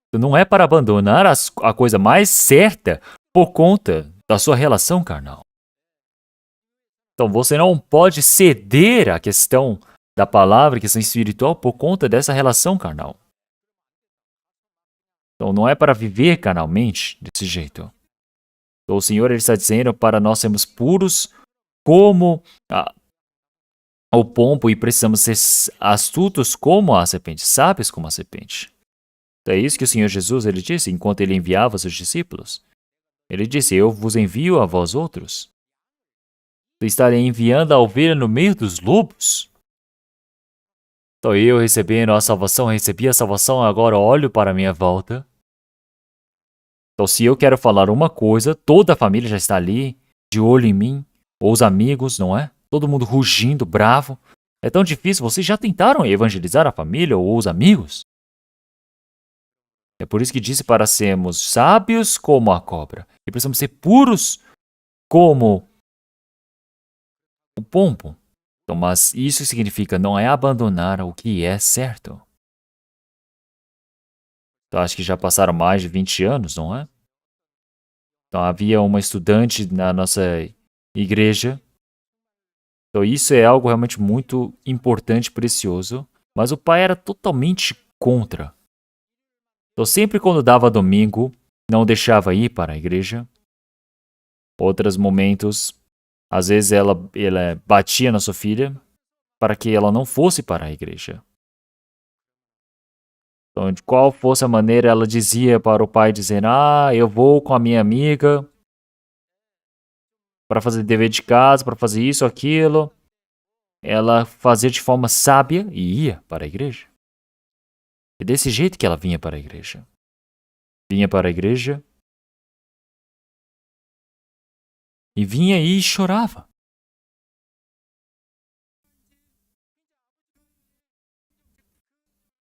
Então não é para abandonar a coisa mais certa por conta da sua relação carnal. Então você não pode ceder à questão da palavra, questão espiritual, por conta dessa relação carnal. Então não é para viver carnalmente desse jeito. Então o Senhor ele está dizendo para nós sermos puros como o pombo e precisamos ser astutos como a serpente, sábios como a serpente. Então é isso que o Senhor Jesus ele disse enquanto ele enviava seus discípulos. Ele disse, eu vos envio a vós outros. Estarei enviando a ovelha no meio dos lobos. Então eu recebendo a salvação, recebi a salvação, agora olho para a minha volta. Então se eu quero falar uma coisa, toda a família já está ali, de olho em mim, ou os amigos, não é? Todo mundo rugindo, bravo. É tão difícil, vocês já tentaram evangelizar a família ou os amigos? É por isso que disse para sermos sábios como a cobra. E precisamos ser puros como o pombo. Então, mas isso significa não é abandonar o que é certo. Então, acho que já passaram mais de 20 anos, não é? Então, havia uma estudante na nossa igreja. Então, isso é algo realmente muito importante, precioso. Mas o pai era totalmente contra. Então, sempre quando dava domingo, não deixava ir para a igreja. Outros momentos, às vezes ela batia na sua filha para que ela não fosse para a igreja. Então, de qual fosse a maneira, ela dizia para o pai, dizendo, eu vou com a minha amiga para fazer dever de casa, para fazer isso, aquilo. Ela fazia de forma sábia e ia para a igreja. É desse jeito que ela vinha para a igreja. Vinha para a igreja e vinha e chorava.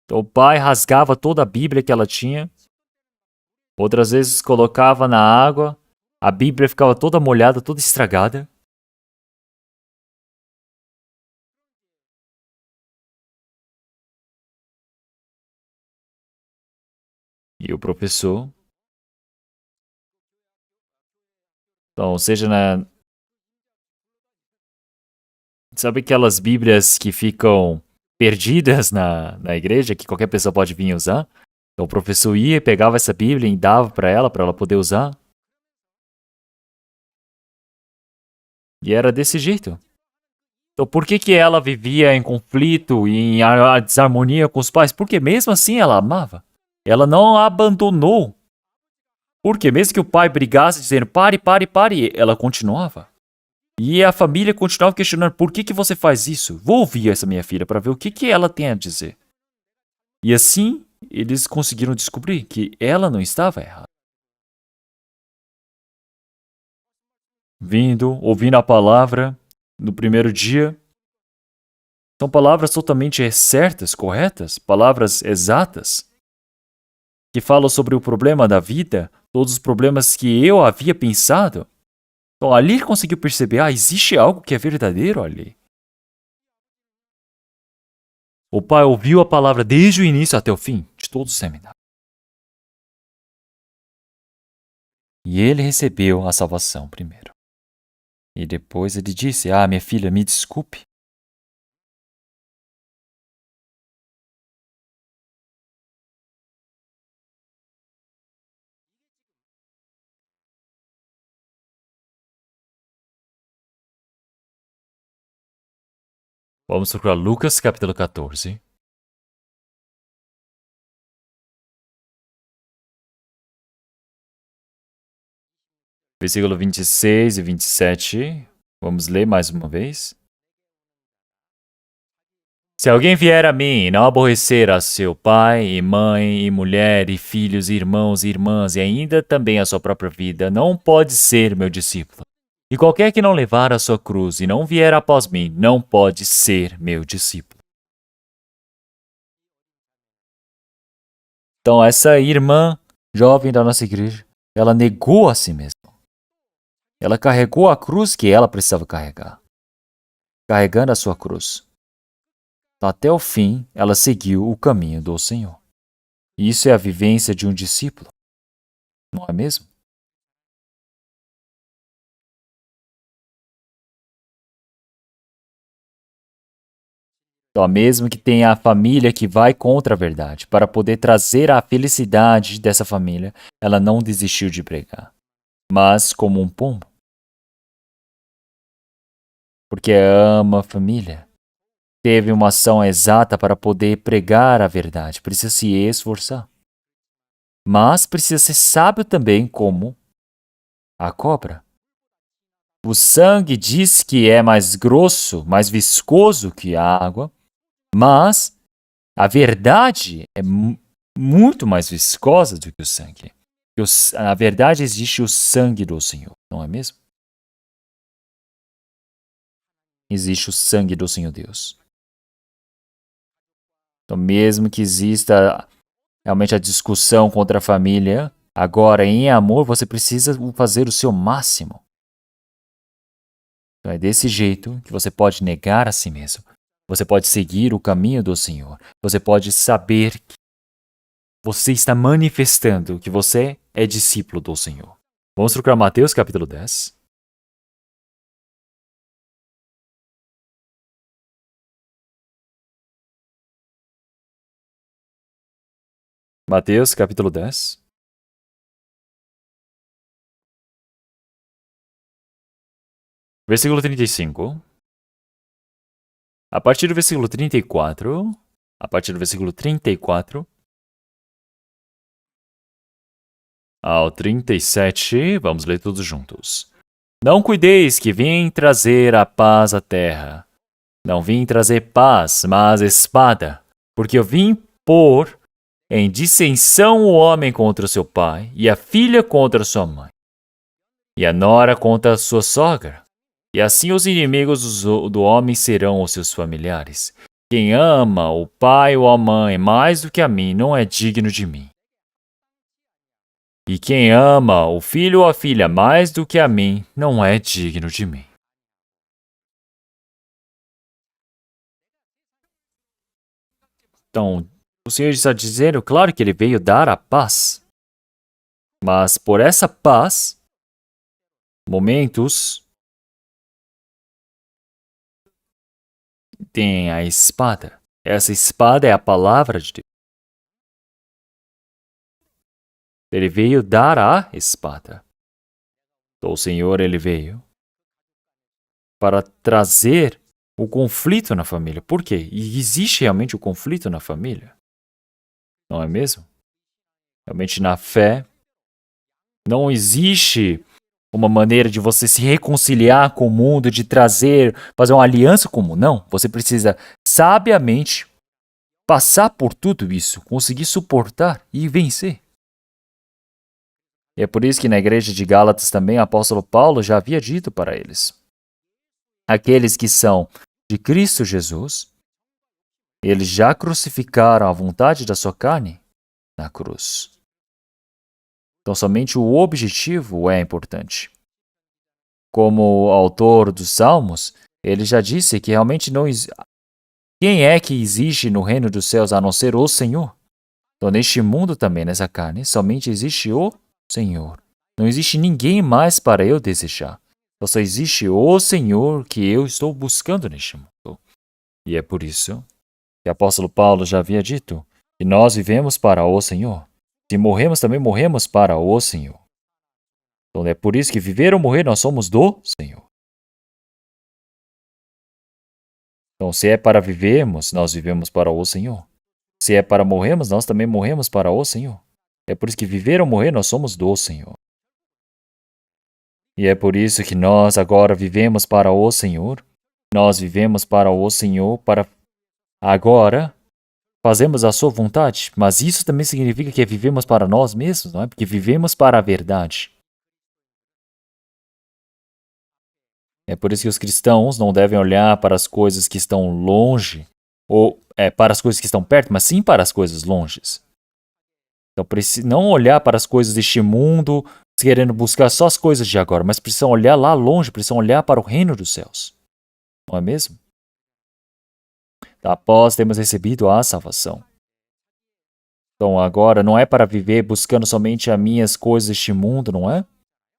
Então, o pai rasgava toda a Bíblia que ela tinha. Outras vezes colocava na água. A Bíblia ficava toda molhada, toda estragada. E o professor... Então, seja na... Sabe aquelas Bíblias que ficam perdidas na igreja, que qualquer pessoa pode vir usar? Então o professor ia, pegava essa Bíblia e dava para ela poder usar. E era desse jeito. Então, por que que ela vivia em conflito e em desarmonia com os pais? Porque mesmo assim ela amava. Ela não a abandonou. Porque mesmo que o pai brigasse dizendo pare, pare, pare, ela continuava. E a família continuava questionando por que que você faz isso? Vou ouvir essa minha filha para ver o que que ela tem a dizer. E assim, eles conseguiram descobrir que ela não estava errada. Ouvindo a palavra no primeiro dia, são palavras totalmente certas, corretas, palavras exatas, que falam sobre o problema da vida, todos os problemas que eu havia pensado. Então ali ele conseguiu perceber, existe algo que é verdadeiro ali. O pai ouviu a palavra desde o início até o fim de todo o seminário. E ele recebeu a salvação primeiro. E depois ele disse, minha filha, me desculpe. Vamos procurar Lucas capítulo 14. Versículo 26 e 27. Vamos ler mais uma vez. Se alguém vier a mim e não aborrecer a seu pai, e mãe, e mulher, e filhos, e irmãos, e irmãs, e ainda também a sua própria vida, não pode ser meu discípulo. E qualquer que não levar a sua cruz e não vier após mim, não pode ser meu discípulo. Então, essa irmã jovem da nossa igreja, ela negou a si mesma. Ela carregou a cruz que ela precisava carregar. Carregando a sua cruz. Até o fim, ela seguiu o caminho do Senhor. Isso é a vivência de um discípulo, não é mesmo? Então, mesmo que tenha a família que vai contra a verdade, para poder trazer a felicidade dessa família, ela não desistiu de pregar. Mas como um pombo. Porque ama a família. Teve uma ação exata para poder pregar a verdade. Precisa se esforçar. Mas precisa ser sábio também como a cobra. O sangue diz que é mais grosso, mais viscoso que a água, mas a verdade é muito mais viscosa do que o sangue. Na verdade, existe o sangue do Senhor, não é mesmo? Existe o sangue do Senhor Deus. Então, mesmo que exista realmente a discussão contra a família, agora em amor você precisa fazer o seu máximo. Então, é desse jeito que você pode negar a si mesmo. Você pode seguir o caminho do Senhor. Você pode saber que você está manifestando que você é discípulo do Senhor. Vamos procurar Mateus capítulo 10. Mateus capítulo 10. Versículo 35. A partir do versículo 34. A partir do versículo 34 ao 37, vamos ler todos juntos. Não cuideis que vim trazer a paz à terra. Não vim trazer paz, mas espada, porque eu vim pôr em dissensão o homem contra o seu pai, e a filha contra sua mãe, e a nora contra a sua sogra. E assim os inimigos do homem serão os seus familiares. Quem ama o pai ou a mãe mais do que a mim não é digno de mim. E quem ama o filho ou a filha mais do que a mim não é digno de mim. Então, o Senhor está dizendo, claro que ele veio dar a paz. Mas por essa paz, momentos, tem a espada. Essa espada é a palavra de Deus. Ele veio dar a espada. Então, o Senhor, ele veio para trazer o conflito na família. Por quê? E existe realmente o conflito na família? Não é mesmo? Realmente na fé, não existe uma maneira de você se reconciliar com o mundo, de fazer uma aliança com o mundo. Não, você precisa sabiamente passar por tudo isso, conseguir suportar e vencer. E é por isso que na igreja de Gálatas também o apóstolo Paulo já havia dito para eles: aqueles que são de Cristo Jesus, eles já crucificaram a vontade da sua carne na cruz. Então somente o objetivo é importante. Como o autor dos Salmos, ele já disse que realmente não quem é que existe no reino dos céus a não ser o Senhor? Então neste mundo também, nessa carne, somente existe o Senhor. Não existe ninguém mais para eu desejar. Só existe o Senhor que eu estou buscando neste mundo. E é por isso que o apóstolo Paulo já havia dito que nós vivemos para o Senhor. Se morremos, também morremos para o Senhor. Então é por isso que viver ou morrer, nós somos do Senhor. Então se é para vivermos, nós vivemos para o Senhor. Se é para morrermos, nós também morremos para o Senhor. É por isso que viver ou morrer, nós somos do Senhor. E é por isso que nós agora vivemos para o Senhor. Nós vivemos para o Senhor, para agora fazemos a sua vontade. Mas isso também significa que vivemos para nós mesmos, não é? Porque vivemos para a verdade. É por isso que os cristãos não devem olhar para as coisas que estão longe, ou para as coisas que estão perto, mas sim para as coisas longes. Então, não olhar para as coisas deste mundo, querendo buscar só as coisas de agora, mas precisam olhar lá longe, precisam olhar para o reino dos céus. Não é mesmo? Após termos recebido a salvação. Então, agora não é para viver buscando somente as minhas coisas deste mundo, não é?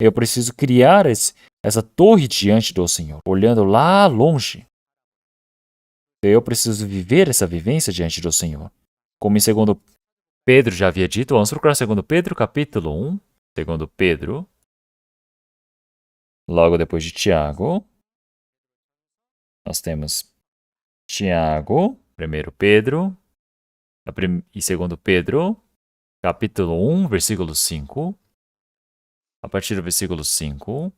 Eu preciso criar essa torre diante do Senhor, olhando lá longe. Eu preciso viver essa vivência diante do Senhor. Como em 2 Pedro já havia dito, vamos procurar 2 Pedro, capítulo 1. 2 Pedro, logo depois de Tiago. Nós temos Tiago, 1 Pedro, e 2 Pedro, capítulo 1, versículo 5. A partir do versículo 5.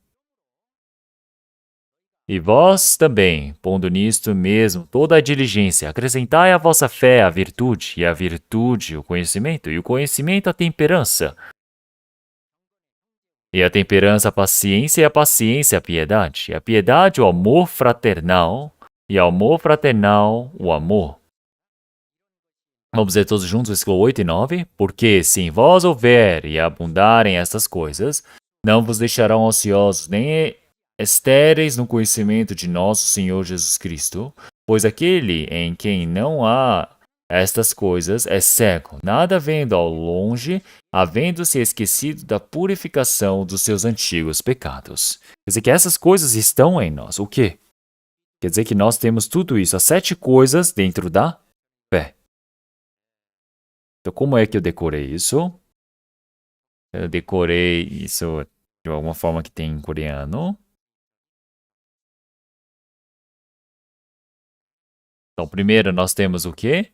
E vós também, pondo nisto mesmo toda a diligência, acrescentai à vossa fé a virtude, e a virtude o conhecimento, e o conhecimento a temperança, e a temperança a paciência, e a paciência a piedade, e a piedade o amor fraternal, e ao amor fraternal o amor. Vamos dizer todos juntos, versículo 8 e 9. Porque se em vós houver e abundarem estas coisas, não vos deixarão ociosos, nem estéreis no conhecimento de nosso Senhor Jesus Cristo, pois aquele em quem não há estas coisas é cego, nada vendo ao longe, havendo-se esquecido da purificação dos seus antigos pecados. Quer dizer que essas coisas estão em nós. O quê? Quer dizer que nós temos tudo isso, as 7 coisas dentro da fé. Então, como é que eu decorei isso? Eu decorei isso de alguma forma que tem em coreano. Então, primeiro nós temos o quê?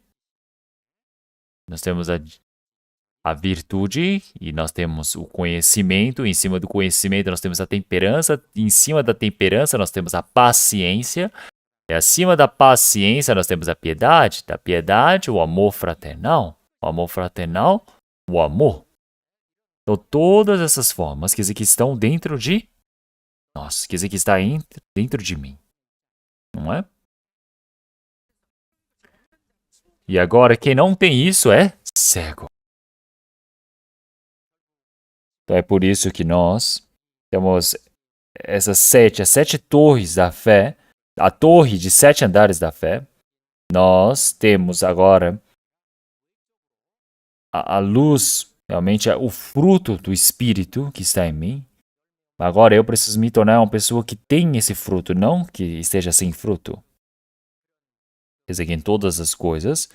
Nós temos a virtude e nós temos o conhecimento. Em cima do conhecimento nós temos a temperança. Em cima da temperança nós temos a paciência. E acima da paciência nós temos a piedade. Da piedade, o amor fraternal. O amor fraternal, o amor. Então, todas essas formas, quer dizer que estão dentro de nós. Quer dizer que está dentro de mim. Não é? E agora, quem não tem isso é cego. Então é por isso que nós temos as 7 torres da fé, a torre de 7 andares da fé. Nós temos agora a luz, realmente o fruto do Espírito que está em mim. Agora eu preciso me tornar uma pessoa que tem esse fruto, não que esteja sem fruto. Quer dizer que em todas as coisas,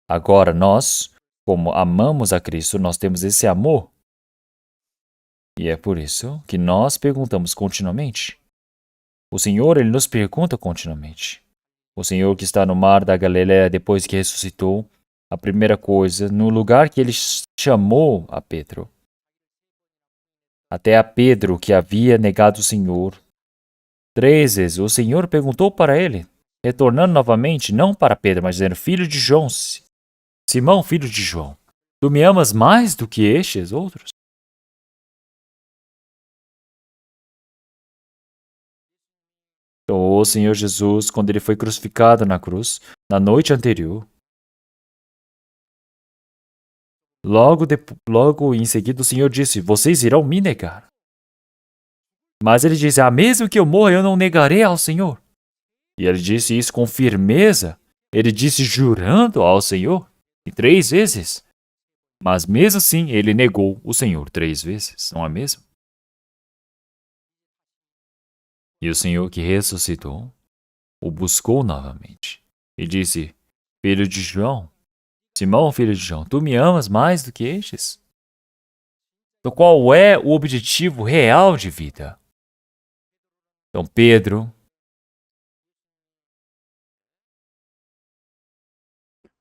agora nós, como amamos a Cristo, nós temos esse amor. E é por isso que nós perguntamos continuamente: O Senhor, ele nos pergunta continuamente. O Senhor que está no mar da Galileia depois que ressuscitou, a primeira coisa, no lugar que ele chamou a Pedro, até a Pedro que havia negado o Senhor 3 vezes, o Senhor perguntou para ele, retornando novamente, não para Pedro, mas dizendo, filho de João, Simão, filho de João, tu me amas mais do que estes outros? Então, o Senhor Jesus, quando ele foi crucificado na cruz, na noite anterior, logo em seguida o Senhor disse, vocês irão me negar. Mas ele disse, mesmo que eu morra, eu não negarei ao Senhor. E ele disse isso com firmeza. Ele disse jurando ao Senhor, e 3 vezes. Mas mesmo assim, ele negou o Senhor 3 vezes, não é mesmo? E o Senhor que ressuscitou, o buscou novamente. E disse, filho de João, Simão, filho de João, tu me amas mais do que estes? Então qual é o objetivo real de vida? Então Pedro,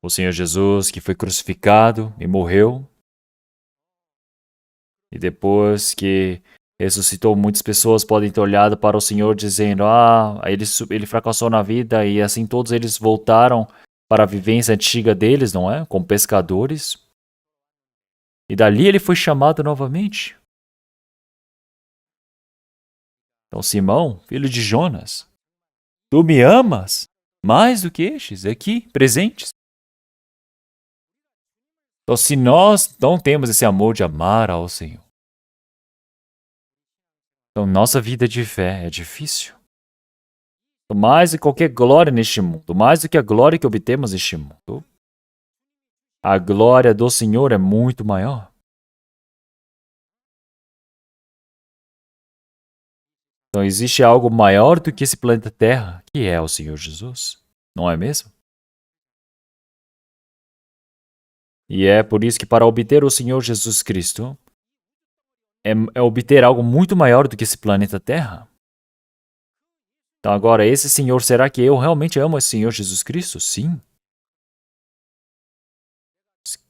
o Senhor Jesus que foi crucificado e morreu, e depois que ressuscitou, muitas pessoas podem ter olhado para o Senhor dizendo, ele fracassou na vida e assim todos eles voltaram para a vivência antiga deles, não é? Como pescadores. E dali ele foi chamado novamente. Então Simão, filho de Jonas, tu me amas mais do que estes aqui presentes? Então se nós não temos esse amor de amar ao Senhor, então nossa vida de fé é difícil. Mais do que qualquer glória neste mundo, mais do que a glória que obtemos neste mundo, a glória do Senhor é muito maior. Então existe algo maior do que esse planeta Terra, que é o Senhor Jesus, não é mesmo? E é por isso que para obter o Senhor Jesus Cristo, é obter algo muito maior do que esse planeta Terra. Então agora, esse Senhor, será que eu realmente amo esse Senhor Jesus Cristo? Sim.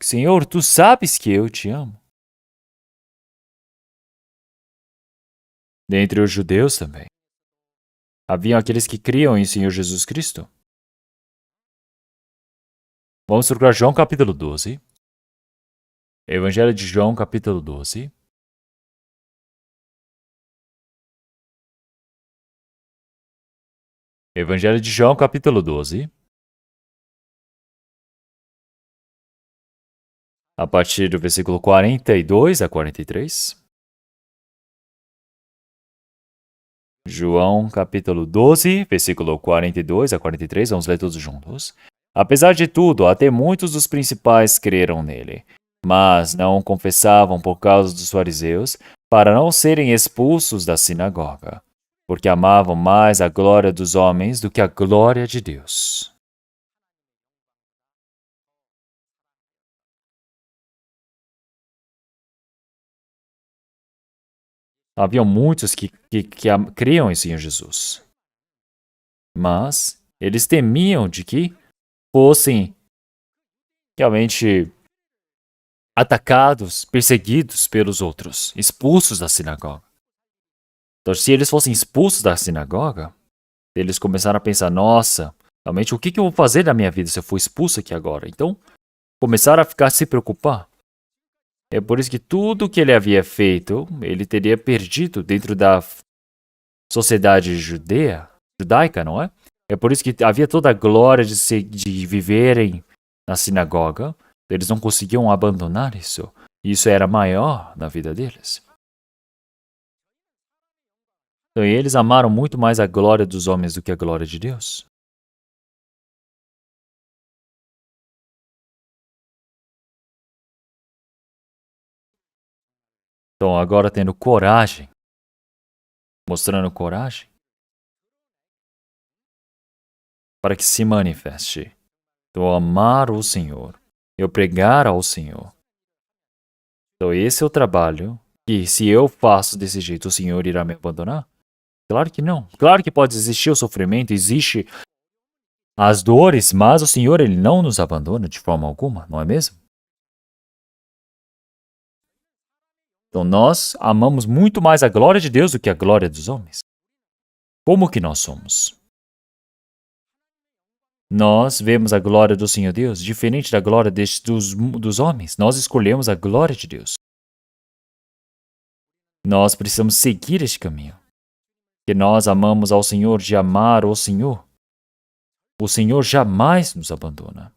Senhor, tu sabes que eu te amo. Dentre os judeus também. Haviam aqueles que criam em Senhor Jesus Cristo. Vamos procurar João capítulo 12. Evangelho de João capítulo 12. Evangelho de João capítulo 12. A partir do versículo 42 a 43. João capítulo 12, versículo 42 a 43, vamos ler todos juntos. Apesar de tudo, até muitos dos principais creram nele, mas não o confessavam por causa dos fariseus, para não serem expulsos da sinagoga, porque amavam mais a glória dos homens do que a glória de Deus. Havia muitos que criam em Senhor Jesus, mas eles temiam de que fossem realmente atacados, perseguidos pelos outros, expulsos da sinagoga. Então, se eles fossem expulsos da sinagoga, eles começaram a pensar, nossa, realmente o que eu vou fazer na minha vida se eu for expulso aqui agora? Então, começaram a se preocupar. É por isso que tudo que ele havia feito, ele teria perdido dentro da sociedade judaica, não é? É por isso que havia toda a glória de viverem na sinagoga. Eles não conseguiam abandonar isso. Isso era maior na vida deles. Então, eles amaram muito mais a glória dos homens do que a glória de Deus. Então, agora tendo coragem, mostrando coragem, para que se manifeste. Então, amar o Senhor, eu pregar ao Senhor. Então, esse é o trabalho que, se eu faço desse jeito, o Senhor irá me abandonar? Claro que não. Claro que pode existir o sofrimento, existe as dores, mas o Senhor, Ele não nos abandona de forma alguma, não é mesmo? Então nós amamos muito mais a glória de Deus do que a glória dos homens. Como que nós somos? Nós vemos a glória do Senhor Deus diferente da glória dos homens. Nós escolhemos a glória de Deus. Nós precisamos seguir este caminho. Que nós amamos ao Senhor de amar o Senhor. O Senhor jamais nos abandona.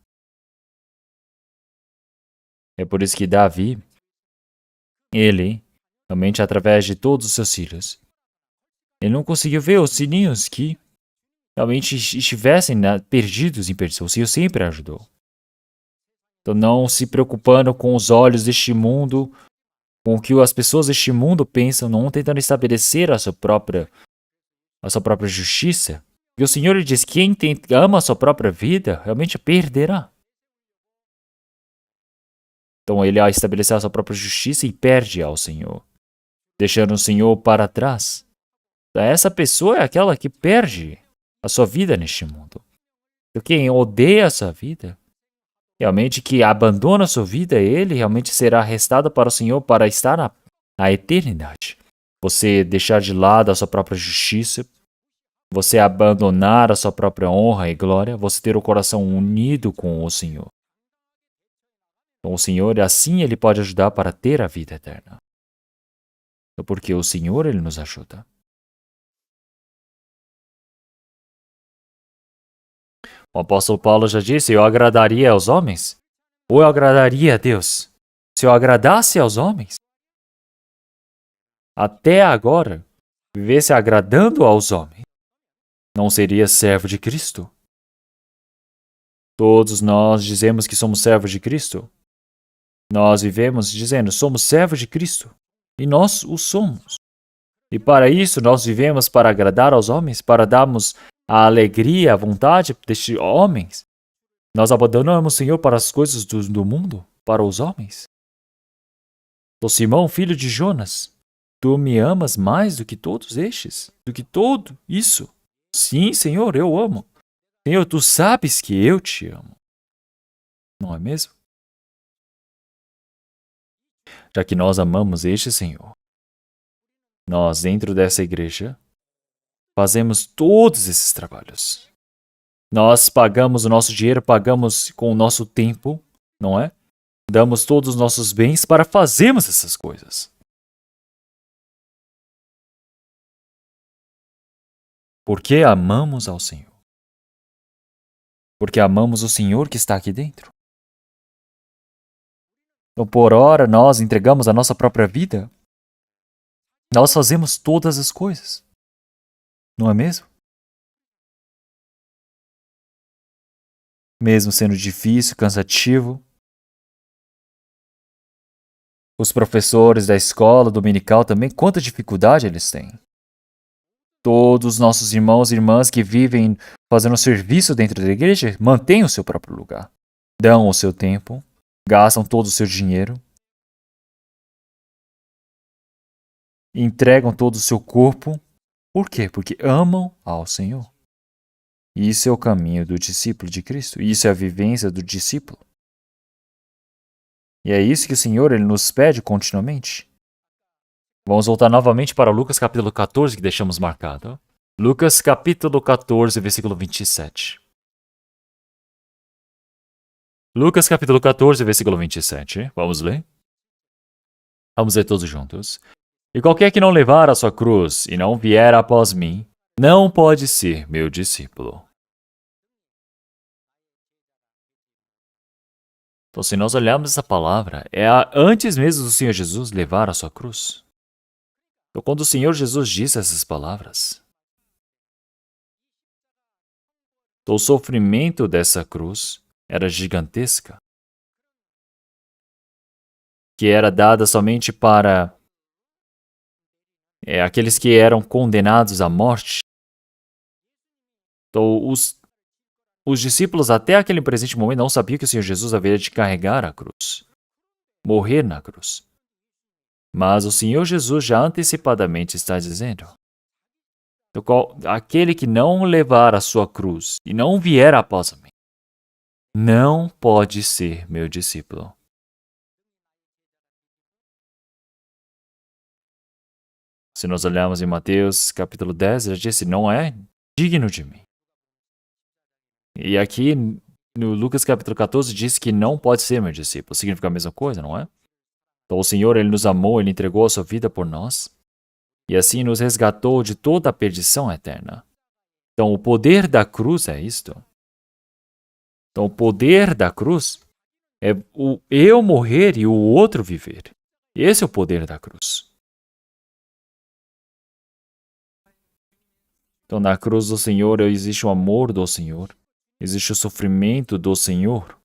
É por isso que Davi, ele, realmente através de todos os seus filhos, ele não conseguiu ver os sininhos que realmente estivessem perdidos em perdição. O Senhor sempre ajudou. Então, não se preocupando com os olhos deste mundo, com o que as pessoas deste mundo pensam, não tentando estabelecer a sua própria justiça. E o Senhor ele diz: quem ama a sua própria vida, realmente a perderá. Então, ele estabeleceu a sua própria justiça e perde ao Senhor, deixando o Senhor para trás. Essa pessoa é aquela que perde a sua vida neste mundo. Então, quem odeia a sua vida, realmente que abandona a sua vida, ele realmente será arrestado para o Senhor para estar na eternidade. Você deixar de lado a sua própria justiça, você abandonar a sua própria honra e glória, você ter o coração unido com o Senhor. Então, o Senhor, assim, ele pode ajudar para ter a vida eterna. Porque o Senhor, ele nos ajuda. O apóstolo Paulo já disse: eu agradaria aos homens? Ou eu agradaria a Deus? Se eu agradasse aos homens, até agora, vivesse agradando aos homens, não seria servo de Cristo? Todos nós dizemos que somos servos de Cristo. Nós vivemos dizendo: somos servos de Cristo. E nós o somos. E para isso nós vivemos para agradar aos homens, para darmos a alegria, a vontade destes homens. Nós abandonamos o Senhor para as coisas do mundo, para os homens. Então, Simão, filho de Jonas, tu me amas mais do que todos estes? Do que tudo isso? Sim, Senhor, eu amo. Senhor, tu sabes que eu te amo. Não é mesmo? Já que nós amamos este Senhor, nós, dentro dessa igreja, fazemos todos esses trabalhos. Nós pagamos o nosso dinheiro, pagamos com o nosso tempo, não é? Damos todos os nossos bens para fazermos essas coisas. Porque amamos ao Senhor. Porque amamos o Senhor que está aqui dentro. Então, por ora, nós entregamos a nossa própria vida. Nós fazemos todas as coisas. Não é mesmo? Mesmo sendo difícil, cansativo. Os professores da escola dominical também, quanta dificuldade eles têm. Todos os nossos irmãos e irmãs que vivem fazendo serviço dentro da igreja mantêm o seu próprio lugar. Dão o seu tempo, gastam todo o seu dinheiro, entregam todo o seu corpo. Por quê? Porque amam ao Senhor. Isso é o caminho do discípulo de Cristo. Isso é a vivência do discípulo. E é isso que o Senhor ele nos pede continuamente. Vamos voltar novamente para Lucas capítulo 14, que deixamos marcado. Lucas capítulo 14, versículo 27. Lucas capítulo 14, versículo 27. Vamos ler? Vamos ler todos juntos. E qualquer que não levar a sua cruz e não vier após mim, não pode ser meu discípulo. Então, se nós olharmos essa palavra, antes mesmo do Senhor Jesus levar a sua cruz. Então, quando o Senhor Jesus disse essas palavras, então, o sofrimento dessa cruz era gigantesca, que era dada somente para aqueles que eram condenados à morte. Então, os discípulos até aquele presente momento não sabiam que o Senhor Jesus haveria de carregar a cruz, morrer na cruz. Mas o Senhor Jesus já antecipadamente está dizendo: do qual aquele que não levar a sua cruz e não vier após mim, não pode ser meu discípulo. Se nós olharmos em Mateus capítulo 10, ele disse, não é digno de mim. E aqui no Lucas capítulo 14 diz que não pode ser meu discípulo. Significa a mesma coisa, não é? Então o Senhor, Ele nos amou, Ele entregou a sua vida por nós. E assim nos resgatou de toda a perdição eterna. Então o poder da cruz é isto. Então o poder da cruz é o eu morrer e o outro viver. Esse é o poder da cruz. Então na cruz do Senhor existe o amor do Senhor. Existe o sofrimento do Senhor.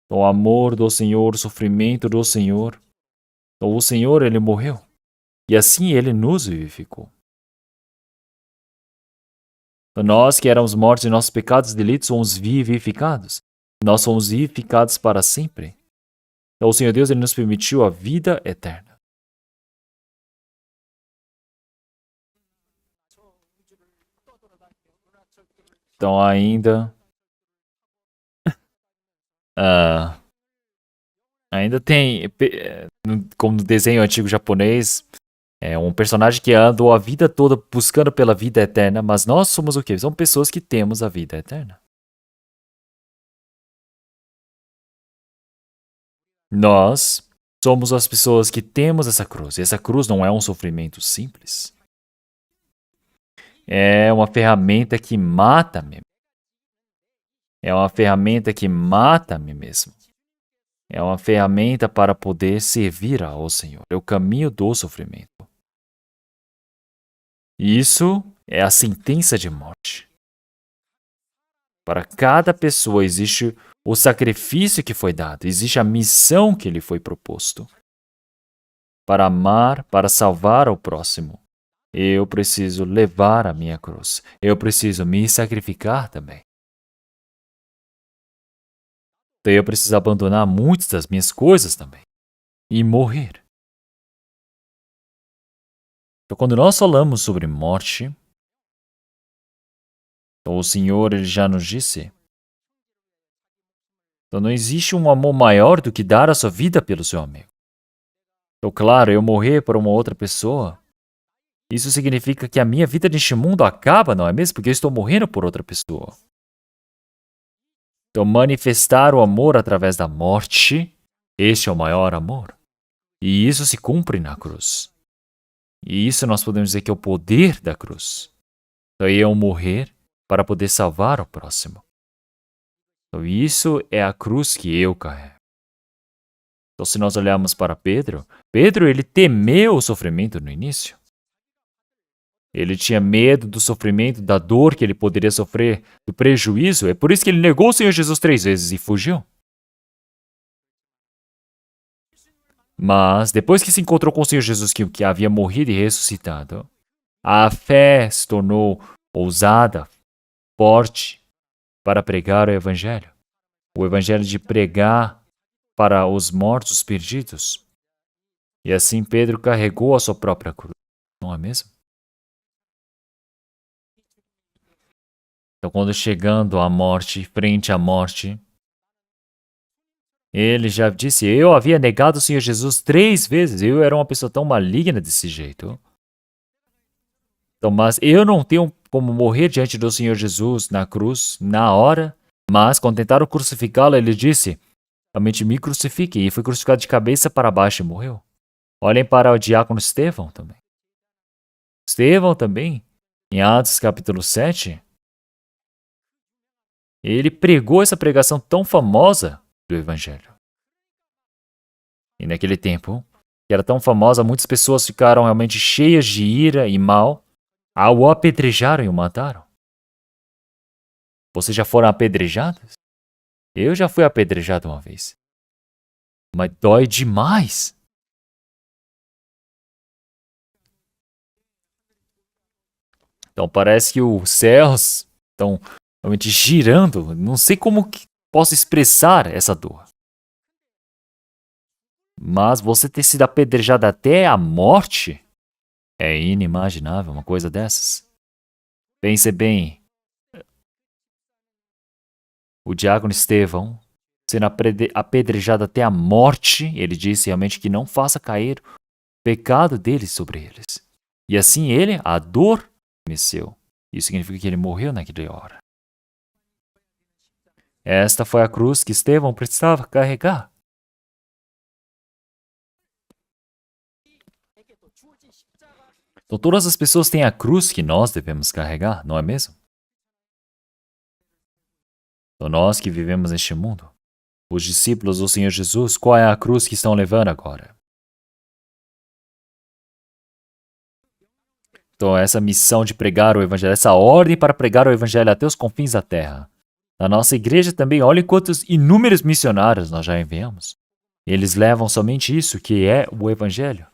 Então, o amor do Senhor, o sofrimento do Senhor. Então, o Senhor, Ele morreu. E assim Ele nos vivificou. Então, nós que éramos mortos em nossos pecados e delitos, somos vivificados. Nós somos vivificados para sempre. Então, o Senhor Deus, Ele nos permitiu a vida eterna. Então, ainda tem, como no desenho antigo japonês, um personagem que andou a vida toda buscando pela vida eterna, mas nós somos o quê? São pessoas que temos a vida eterna. Nós somos as pessoas que temos essa cruz. E essa cruz não é um sofrimento simples. É uma ferramenta que mata-me. É uma ferramenta que mata a mim mesmo. É uma ferramenta para poder servir ao Senhor. É o caminho do sofrimento. Isso é a sentença de morte. Para cada pessoa existe o sacrifício que foi dado, existe a missão que lhe foi proposto. Para amar, para salvar ao próximo, eu preciso levar a minha cruz. Eu preciso me sacrificar também. Então eu preciso abandonar muitas das minhas coisas também. E morrer. Então quando nós falamos sobre morte, então o Senhor ele já nos disse. Então não existe um amor maior do que dar a sua vida pelo seu amigo. Então claro, eu morrer por uma outra pessoa, isso significa que a minha vida neste mundo acaba, não é mesmo? Porque eu estou morrendo por outra pessoa. Então, manifestar o amor através da morte, este é o maior amor. E isso se cumpre na cruz. E isso nós podemos dizer que é o poder da cruz. Então, eu morrer para poder salvar o próximo. Então, isso é a cruz que eu carrego. Então, se nós olharmos para Pedro, ele temeu o sofrimento no início. Ele tinha medo do sofrimento, da dor que ele poderia sofrer, do prejuízo. É por isso que ele negou o Senhor Jesus 3 vezes e fugiu. Mas, depois que se encontrou com o Senhor Jesus que havia morrido e ressuscitado, a fé se tornou ousada, forte, para pregar o Evangelho. O Evangelho de pregar para os mortos, os perdidos. E assim Pedro carregou a sua própria cruz. Não é mesmo? Então, quando chegando à morte, frente à morte, ele já disse, eu havia negado o Senhor Jesus 3 vezes, eu era uma pessoa tão maligna desse jeito. Então, mas eu não tenho como morrer diante do Senhor Jesus na cruz, na hora, mas quando tentaram crucificá-lo, ele disse, realmente me crucifique, e foi crucificado de cabeça para baixo e morreu. Olhem para o diácono Estevão também. Estevão também, em Atos capítulo 7, ele pregou essa pregação tão famosa do Evangelho. E naquele tempo, que era tão famosa, muitas pessoas ficaram realmente cheias de ira e mal, ao o apedrejaram e o mataram. Vocês já foram apedrejados? Eu já fui apedrejado uma vez. Mas dói demais. Então parece que os céus estão realmente girando. Não sei como que posso expressar essa dor. Mas você ter sido apedrejado até a morte É inimaginável uma coisa dessas. Pense bem, o diácono Estevão, sendo apedrejado até a morte, ele disse realmente que não faça cair o pecado deles sobre eles. E assim ele, a dor, venceu. Isso significa que ele morreu naquela hora. Esta foi a cruz que Estevão precisava carregar. Então todas as pessoas têm a cruz que nós devemos carregar, não é mesmo? Então nós que vivemos neste mundo, os discípulos do Senhor Jesus, qual é a cruz que estão levando agora? Então essa missão de pregar o Evangelho, essa ordem para pregar o Evangelho até os confins da terra. Na nossa igreja também, olha quantos inúmeros missionários nós já enviamos. Eles levam somente isso, que é o Evangelho.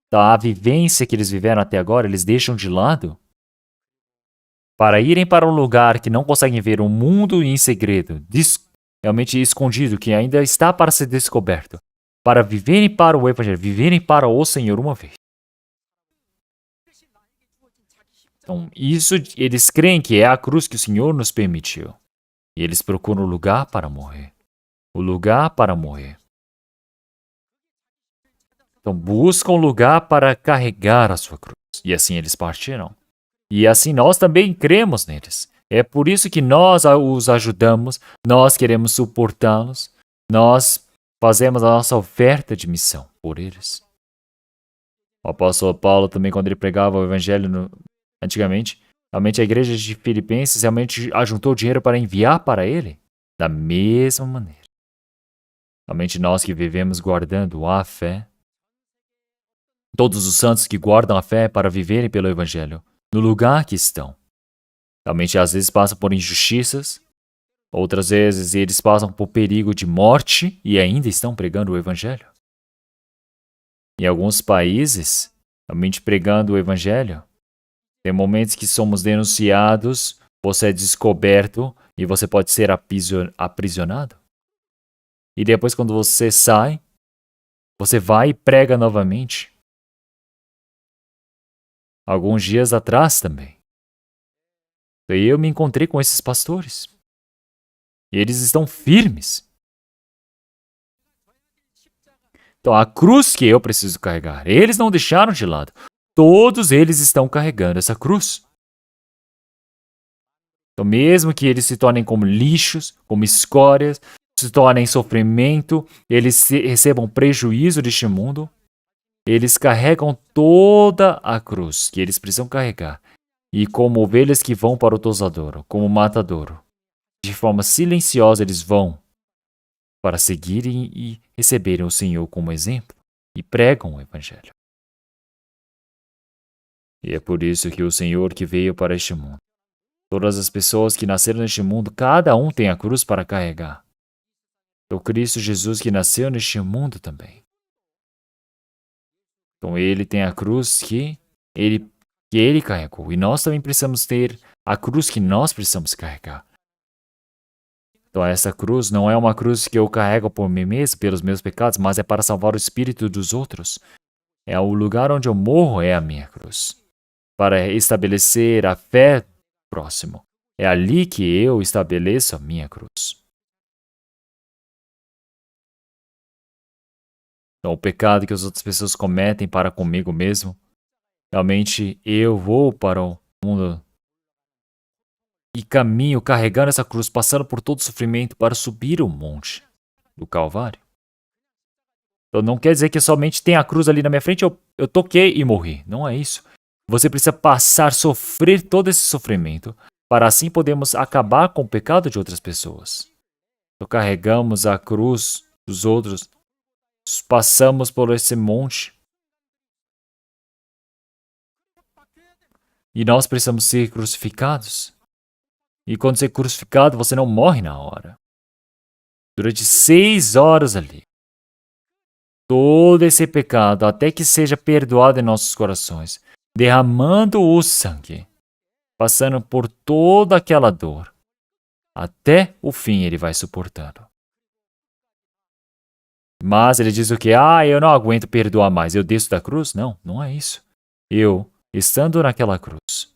Então, a vivência que eles viveram até agora, eles deixam de lado para irem para um lugar que não conseguem ver um mundo em segredo, realmente escondido, que ainda está para ser descoberto, para viverem para o Evangelho, viverem para o Senhor uma vez. Então, isso eles creem que é a cruz que o Senhor nos permitiu. E eles procuram o lugar para morrer. O lugar para morrer. Então, buscam um lugar para carregar a sua cruz. E assim eles partiram. E assim nós também cremos neles. É por isso que nós os ajudamos, nós queremos suportá-los, nós fazemos a nossa oferta de missão por eles. O apóstolo Paulo também, quando ele pregava o evangelho antigamente, realmente a igreja de Filipenses realmente ajuntou dinheiro para enviar para ele. Da mesma maneira. Realmente nós que vivemos guardando a fé, todos os santos que guardam a fé para viverem pelo evangelho, no lugar que estão. Realmente, às vezes passam por injustiças, outras vezes eles passam por perigo de morte e ainda estão pregando o Evangelho. Em alguns países, realmente pregando o Evangelho, tem momentos que somos denunciados, você é descoberto e você pode ser aprisionado. E depois, quando você sai, você vai e prega novamente. Alguns dias atrás também. Eu me encontrei com esses pastores. E eles estão firmes. Então, a cruz que eu preciso carregar, eles não deixaram de lado. Todos eles estão carregando essa cruz. Então, mesmo que eles se tornem como lixos, como escórias, se tornem sofrimento, eles recebam prejuízo deste mundo, eles carregam toda a cruz que eles precisam carregar. E como ovelhas que vão para o tosadouro, como matadouro, de forma silenciosa eles vão para seguirem e receberem o Senhor como exemplo e pregam o Evangelho. E é por isso que o Senhor que veio para este mundo, todas as pessoas que nasceram neste mundo, cada um tem a cruz para carregar. O Cristo Jesus que nasceu neste mundo também. Então ele tem a cruz que ele carregou. E nós também precisamos ter a cruz que nós precisamos carregar. Então essa cruz não é uma cruz que eu carrego por mim mesmo, pelos meus pecados, mas é para salvar o espírito dos outros. É o lugar onde eu morro é a minha cruz. Para estabelecer a fé do próximo. É ali que eu estabeleço a minha cruz. Então o pecado que as outras pessoas cometem para comigo mesmo, realmente eu vou para o mundo e caminho carregando essa cruz, passando por todo o sofrimento para subir o monte do Calvário. Então não quer dizer que somente tem a cruz ali na minha frente, eu toquei e morri. Não é isso. Você precisa passar, sofrer todo esse sofrimento, para assim podermos acabar com o pecado de outras pessoas. Então carregamos a cruz dos outros, passamos por esse monte. E nós precisamos ser crucificados. E quando você é crucificado, você não morre na hora. Durante 6 horas ali. Todo esse pecado, até que seja perdoado em nossos corações, derramando o sangue, passando por toda aquela dor. Até o fim ele vai suportando. Mas ele diz o que? Eu não aguento perdoar mais, eu desço da cruz? Não, não é isso. eu, estando naquela cruz,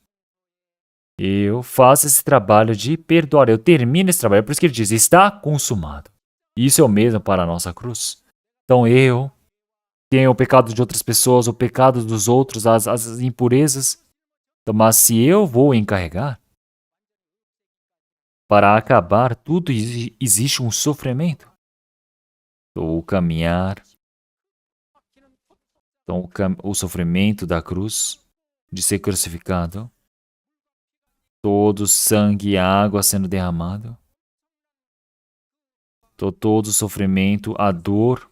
eu faço esse trabalho de perdoar, eu termino esse trabalho. Por isso que ele diz, está consumado. Isso é o mesmo para a nossa cruz. Então eu tenho o pecado de outras pessoas, o pecado dos outros, as impurezas. Então, mas se eu vou encarregar, para acabar tudo existe um sofrimento. Então, o caminhar, então, o sofrimento da cruz, de ser crucificado, todo sangue e água sendo derramado, todo o sofrimento, a dor.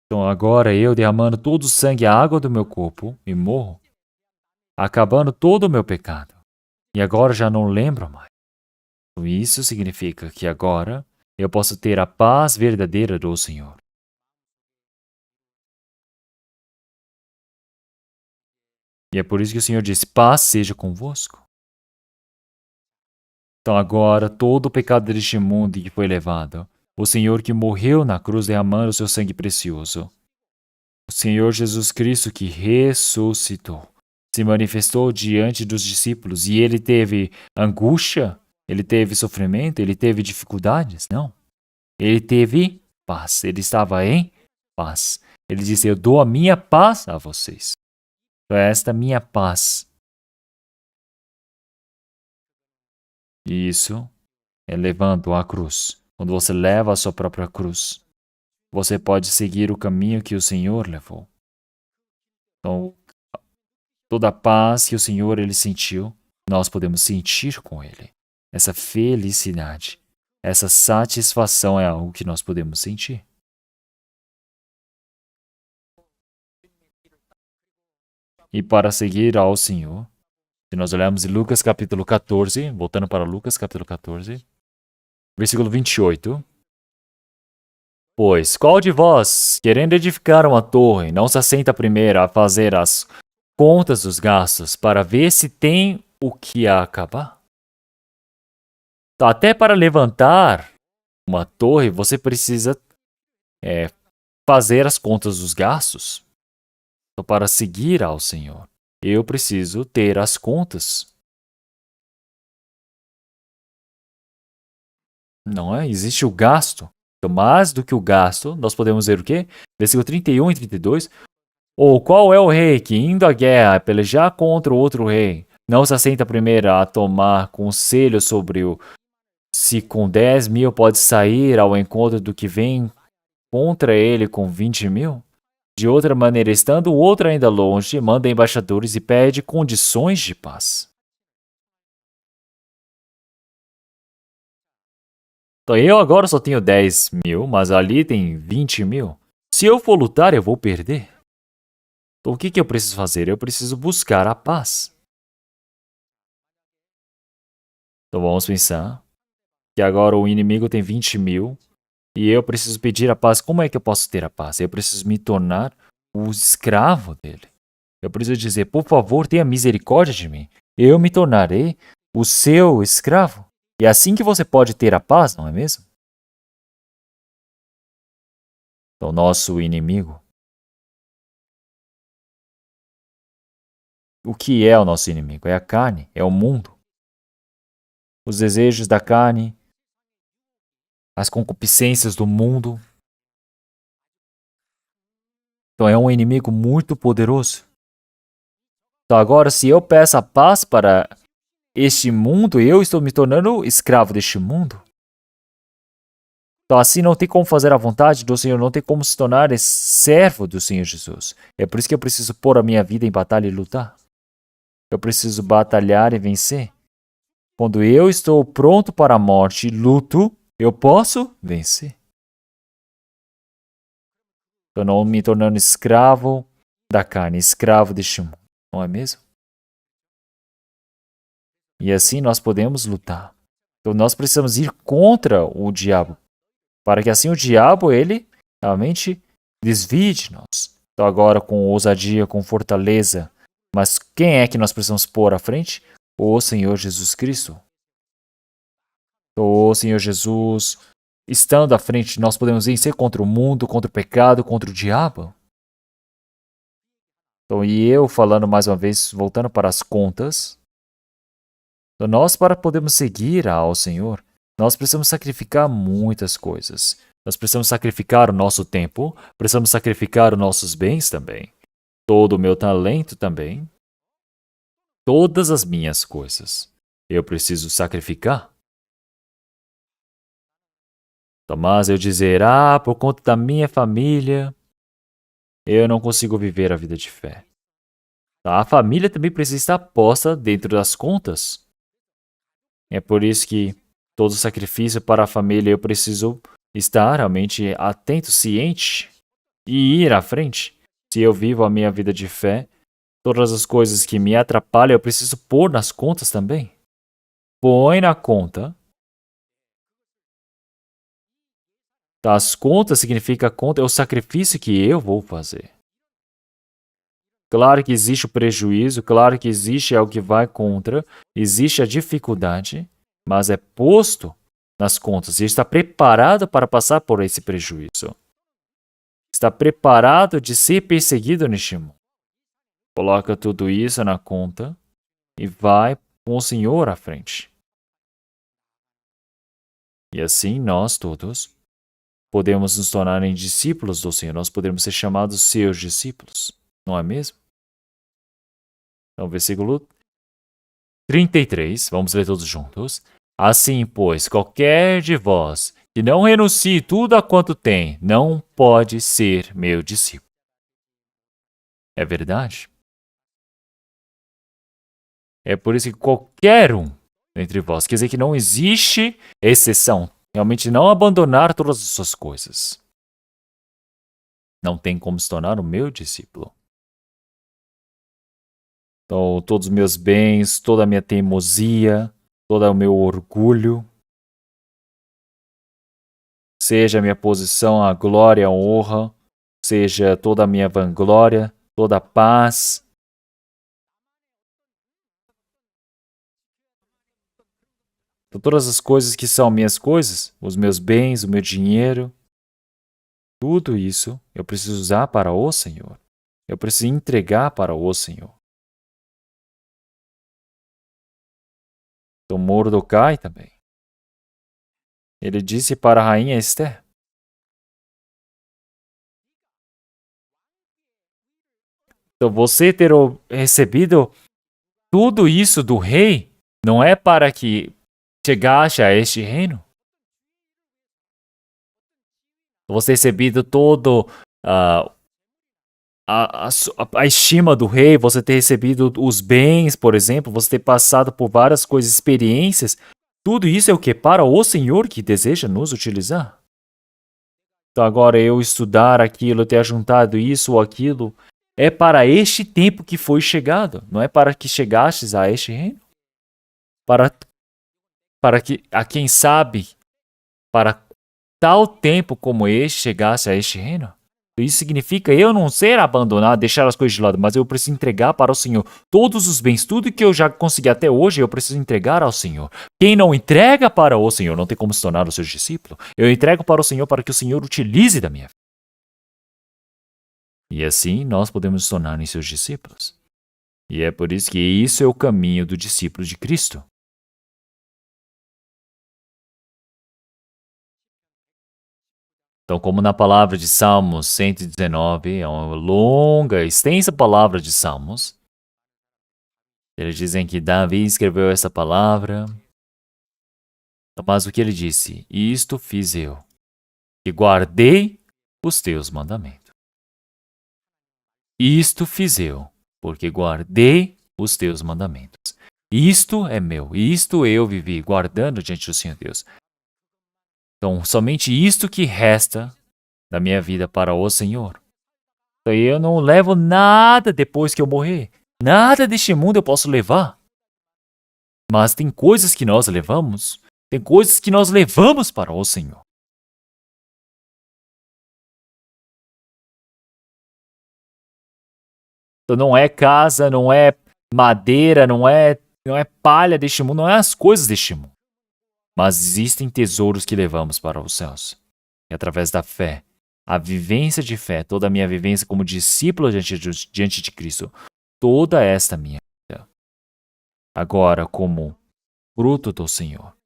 Então agora eu derramando todo o sangue e a água do meu corpo e morro, acabando todo o meu pecado. E agora já não lembro mais. Então, isso significa que agora eu posso ter a paz verdadeira do Senhor. E é por isso que o Senhor diz, paz seja convosco. Então agora todo o pecado deste mundo que foi levado, o Senhor que morreu na cruz derramando o seu sangue precioso, o Senhor Jesus Cristo que ressuscitou, se manifestou diante dos discípulos e ele teve angústia, ele teve sofrimento, ele teve dificuldades? Não. Ele teve paz, ele estava em paz. Ele disse, eu dou a minha paz a vocês. Então é esta minha paz. Isso é levando a cruz. Quando você leva a sua própria cruz, você pode seguir o caminho que o Senhor levou. Então, toda a paz que o Senhor ele sentiu, nós podemos sentir com ele. Essa felicidade, essa satisfação é algo que nós podemos sentir. E para seguir ao Senhor, se nós olharmos em Lucas capítulo 14, voltando para Lucas capítulo 14, versículo 28. Pois, qual de vós, querendo edificar uma torre, não se assenta primeiro a fazer as contas dos gastos para ver se tem o que acabar? Então, até para levantar uma torre, você precisa fazer as contas dos gastos. Então, para seguir ao Senhor, eu preciso ter as contas. Não é? Existe o gasto. Então, mais do que o gasto, nós podemos ver o quê? Versículo 31 e 32. Ou qual é o rei que, indo à guerra, pelejar contra o outro rei, não se assenta primeiro a tomar conselho sobre se com 10.000 pode sair ao encontro do que vem contra ele com 20.000? De outra maneira, estando o outro ainda longe, manda embaixadores e pede condições de paz. Então eu agora só tenho 10.000, mas ali tem 20.000. Se eu for lutar, eu vou perder. Então o que eu preciso fazer? Eu preciso buscar a paz. Então vamos pensar que agora o inimigo tem 20.000 e eu preciso pedir a paz. Como é que eu posso ter a paz? Eu preciso me tornar o escravo dele. Eu preciso dizer, por favor, tenha misericórdia de mim. Eu me tornarei o seu escravo. E é assim que você pode ter a paz, não é mesmo? Então, nosso inimigo. O que é o nosso inimigo? É a carne, é o mundo. Os desejos da carne, as concupiscências do mundo. Então, é um inimigo muito poderoso. Então, agora, se eu peço a paz para este mundo, eu estou me tornando escravo deste mundo. Então, assim não tem como fazer a vontade do Senhor, não tem como se tornar servo do Senhor Jesus. É por isso que eu preciso pôr a minha vida em batalha e lutar. Eu preciso batalhar e vencer. Quando eu estou pronto para a morte e luto, eu posso vencer. Eu não me tornando escravo da carne, escravo deste mundo, não é mesmo? E assim nós podemos lutar. Então nós precisamos ir contra o diabo, para que assim o diabo, ele realmente desvie de nós. Então agora com ousadia, com fortaleza. Mas quem é que nós precisamos pôr à frente? O Senhor Jesus Cristo. O Senhor Jesus, estando à frente, nós podemos vencer contra o mundo, contra o pecado, contra o diabo. Então, e eu falando mais uma vez, voltando para as contas, então nós para podermos seguir ao Senhor, nós precisamos sacrificar muitas coisas. Nós precisamos sacrificar o nosso tempo, precisamos sacrificar os nossos bens também, todo o meu talento também, todas as minhas coisas. Eu preciso sacrificar. Mas eu dizer, por conta da minha família, eu não consigo viver a vida de fé. A família também precisa estar posta dentro das contas. É por isso que todo sacrifício para a família eu preciso estar realmente atento, ciente e ir à frente. Se eu vivo a minha vida de fé, todas as coisas que me atrapalham eu preciso pôr nas contas também. Põe na conta. As contas significa conta, é o sacrifício que eu vou fazer. Claro que existe o prejuízo, claro que existe algo que vai contra, existe a dificuldade, mas é posto nas contas e está preparado para passar por esse prejuízo. Está preparado de ser perseguido neste mundo. Coloca tudo isso na conta e vai com o Senhor à frente. E assim nós todos podemos nos tornar em discípulos do Senhor, nós podemos ser chamados seus discípulos, não é mesmo? Então, versículo 33, vamos ler todos juntos. Assim, pois, qualquer de vós que não renuncie tudo a quanto tem, não pode ser meu discípulo. É verdade? É por isso que qualquer um entre vós, quer dizer que não existe exceção, realmente não abandonar todas as suas coisas. Não tem como se tornar o meu discípulo. Então, todos os meus bens, toda a minha teimosia, todo o meu orgulho, seja a minha posição, a glória, a honra, seja toda a minha vanglória, toda a paz. Então, todas as coisas que são minhas coisas, os meus bens, o meu dinheiro, tudo isso eu preciso usar para o Senhor. Eu preciso entregar para o Senhor. Então, Mordecai também. Ele disse para a rainha Esther: então, você ter recebido tudo isso do rei não é para que chegasse a este reino. Você recebido todo a estima do rei, você ter recebido os bens, por exemplo, você ter passado por várias coisas, experiências, tudo isso é o que? Para o Senhor que deseja nos utilizar. Então agora eu estudar aquilo, ter juntado isso ou aquilo, é para este tempo que foi chegado, não é para que chegastes a este reino. Para que, a quem sabe, para tal tempo como este chegasse a este reino. Isso significa eu não ser abandonado, deixar as coisas de lado, mas eu preciso entregar para o Senhor todos os bens, tudo que eu já consegui até hoje, eu preciso entregar ao Senhor. Quem não entrega para o Senhor não tem como se tornar o seu discípulo. Eu entrego para o Senhor para que o Senhor utilize da minha vida. E assim nós podemos nos tornar em seus discípulos. E é por isso que isso é o caminho do discípulo de Cristo. Então, como na palavra de Salmos 119, é uma longa, extensa palavra de Salmos. Eles dizem que Davi escreveu essa palavra. Mas o que ele disse? Isto fiz eu, que guardei os teus mandamentos. Isto fiz eu, porque guardei os teus mandamentos. Isto é meu, isto eu vivi guardando diante do Senhor Deus. Então, somente isto que resta da minha vida para o Senhor. Então, eu não levo nada depois que eu morrer. Nada deste mundo eu posso levar. Mas tem coisas que nós levamos. Tem coisas que nós levamos para o Senhor. Então, não é casa, não é madeira, não é palha deste mundo, não é as coisas deste mundo. Mas existem tesouros que levamos para os céus. E através da fé, A vivência de fé, toda a minha vivência como discípulo diante de Cristo, toda esta minha vida. Agora, como fruto do Senhor,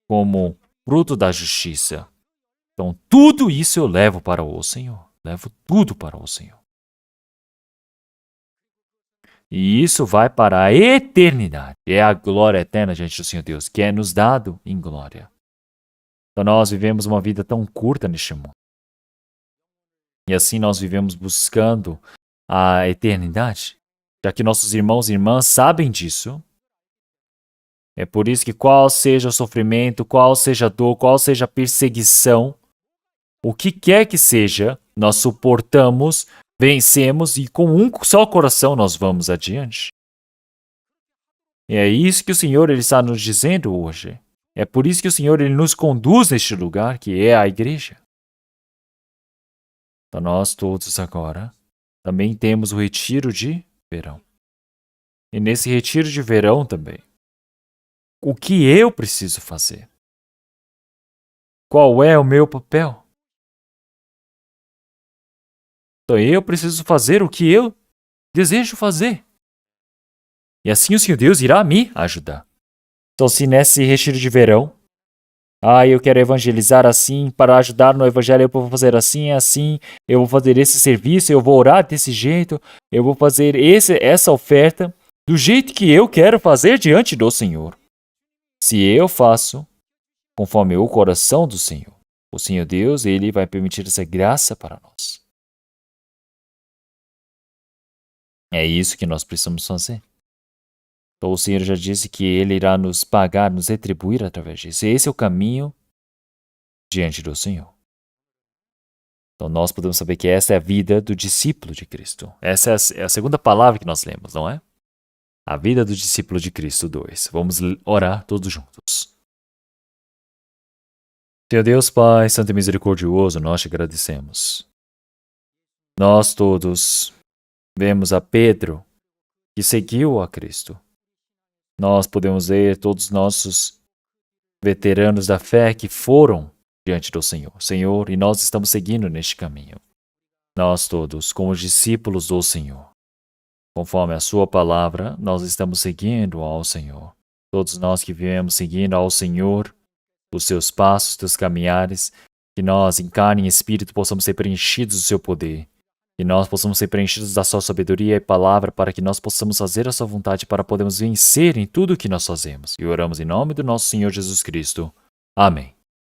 como fruto da justiça. Então, tudo isso eu levo para o Senhor. Levo tudo para o Senhor. E isso vai para a eternidade. É a glória eterna diante do Senhor Deus, que é nos dado em glória. Então, nós vivemos uma vida tão curta neste mundo. E assim nós vivemos buscando a eternidade, já que nossos irmãos e irmãs sabem disso. É por isso que qual seja o sofrimento, qual seja a dor, qual seja a perseguição, o que quer que seja, nós suportamos, vencemos e com um só coração nós vamos adiante. E é isso que o Senhor ele está nos dizendo hoje. É por isso que o Senhor ele nos conduz neste lugar, que é a igreja. Então nós todos agora também temos o retiro de verão. E nesse retiro de verão também, o que eu preciso fazer? Qual é o meu papel? Então eu preciso fazer o que eu desejo fazer. E assim o Senhor Deus irá me ajudar. Então se nesse retiro de verão, eu quero evangelizar assim, para ajudar no evangelho eu vou fazer assim, assim, eu vou fazer esse serviço, eu vou orar desse jeito, eu vou fazer essa oferta do jeito que eu quero fazer diante do Senhor. Se eu faço conforme o coração do Senhor, o Senhor Deus, ele vai permitir essa graça para nós. É isso que nós precisamos fazer. Então o Senhor já disse que ele irá nos pagar, nos retribuir através disso. Esse é o caminho diante do Senhor. Então nós podemos saber que essa é a vida do discípulo de Cristo. Essa é a segunda palavra que nós lemos, não é? A vida do discípulo de Cristo 2. Vamos orar todos juntos. Senhor Deus, Pai, Santo e Misericordioso, nós te agradecemos. Nós todos vemos a Pedro, que seguiu a Cristo. Nós podemos ver todos os nossos veteranos da fé que foram diante do Senhor. Senhor, e nós estamos seguindo neste caminho. Nós todos, como discípulos do Senhor, conforme a sua palavra, nós estamos seguindo ao Senhor. Todos nós que viemos seguindo ao Senhor, os seus passos, os seus caminhares, que nós, em carne e espírito, possamos ser preenchidos do seu poder, que nós possamos ser preenchidos da sua sabedoria e palavra, para que nós possamos fazer a sua vontade, para podermos vencer em tudo o que nós fazemos. E oramos em nome do nosso Senhor Jesus Cristo. Amém.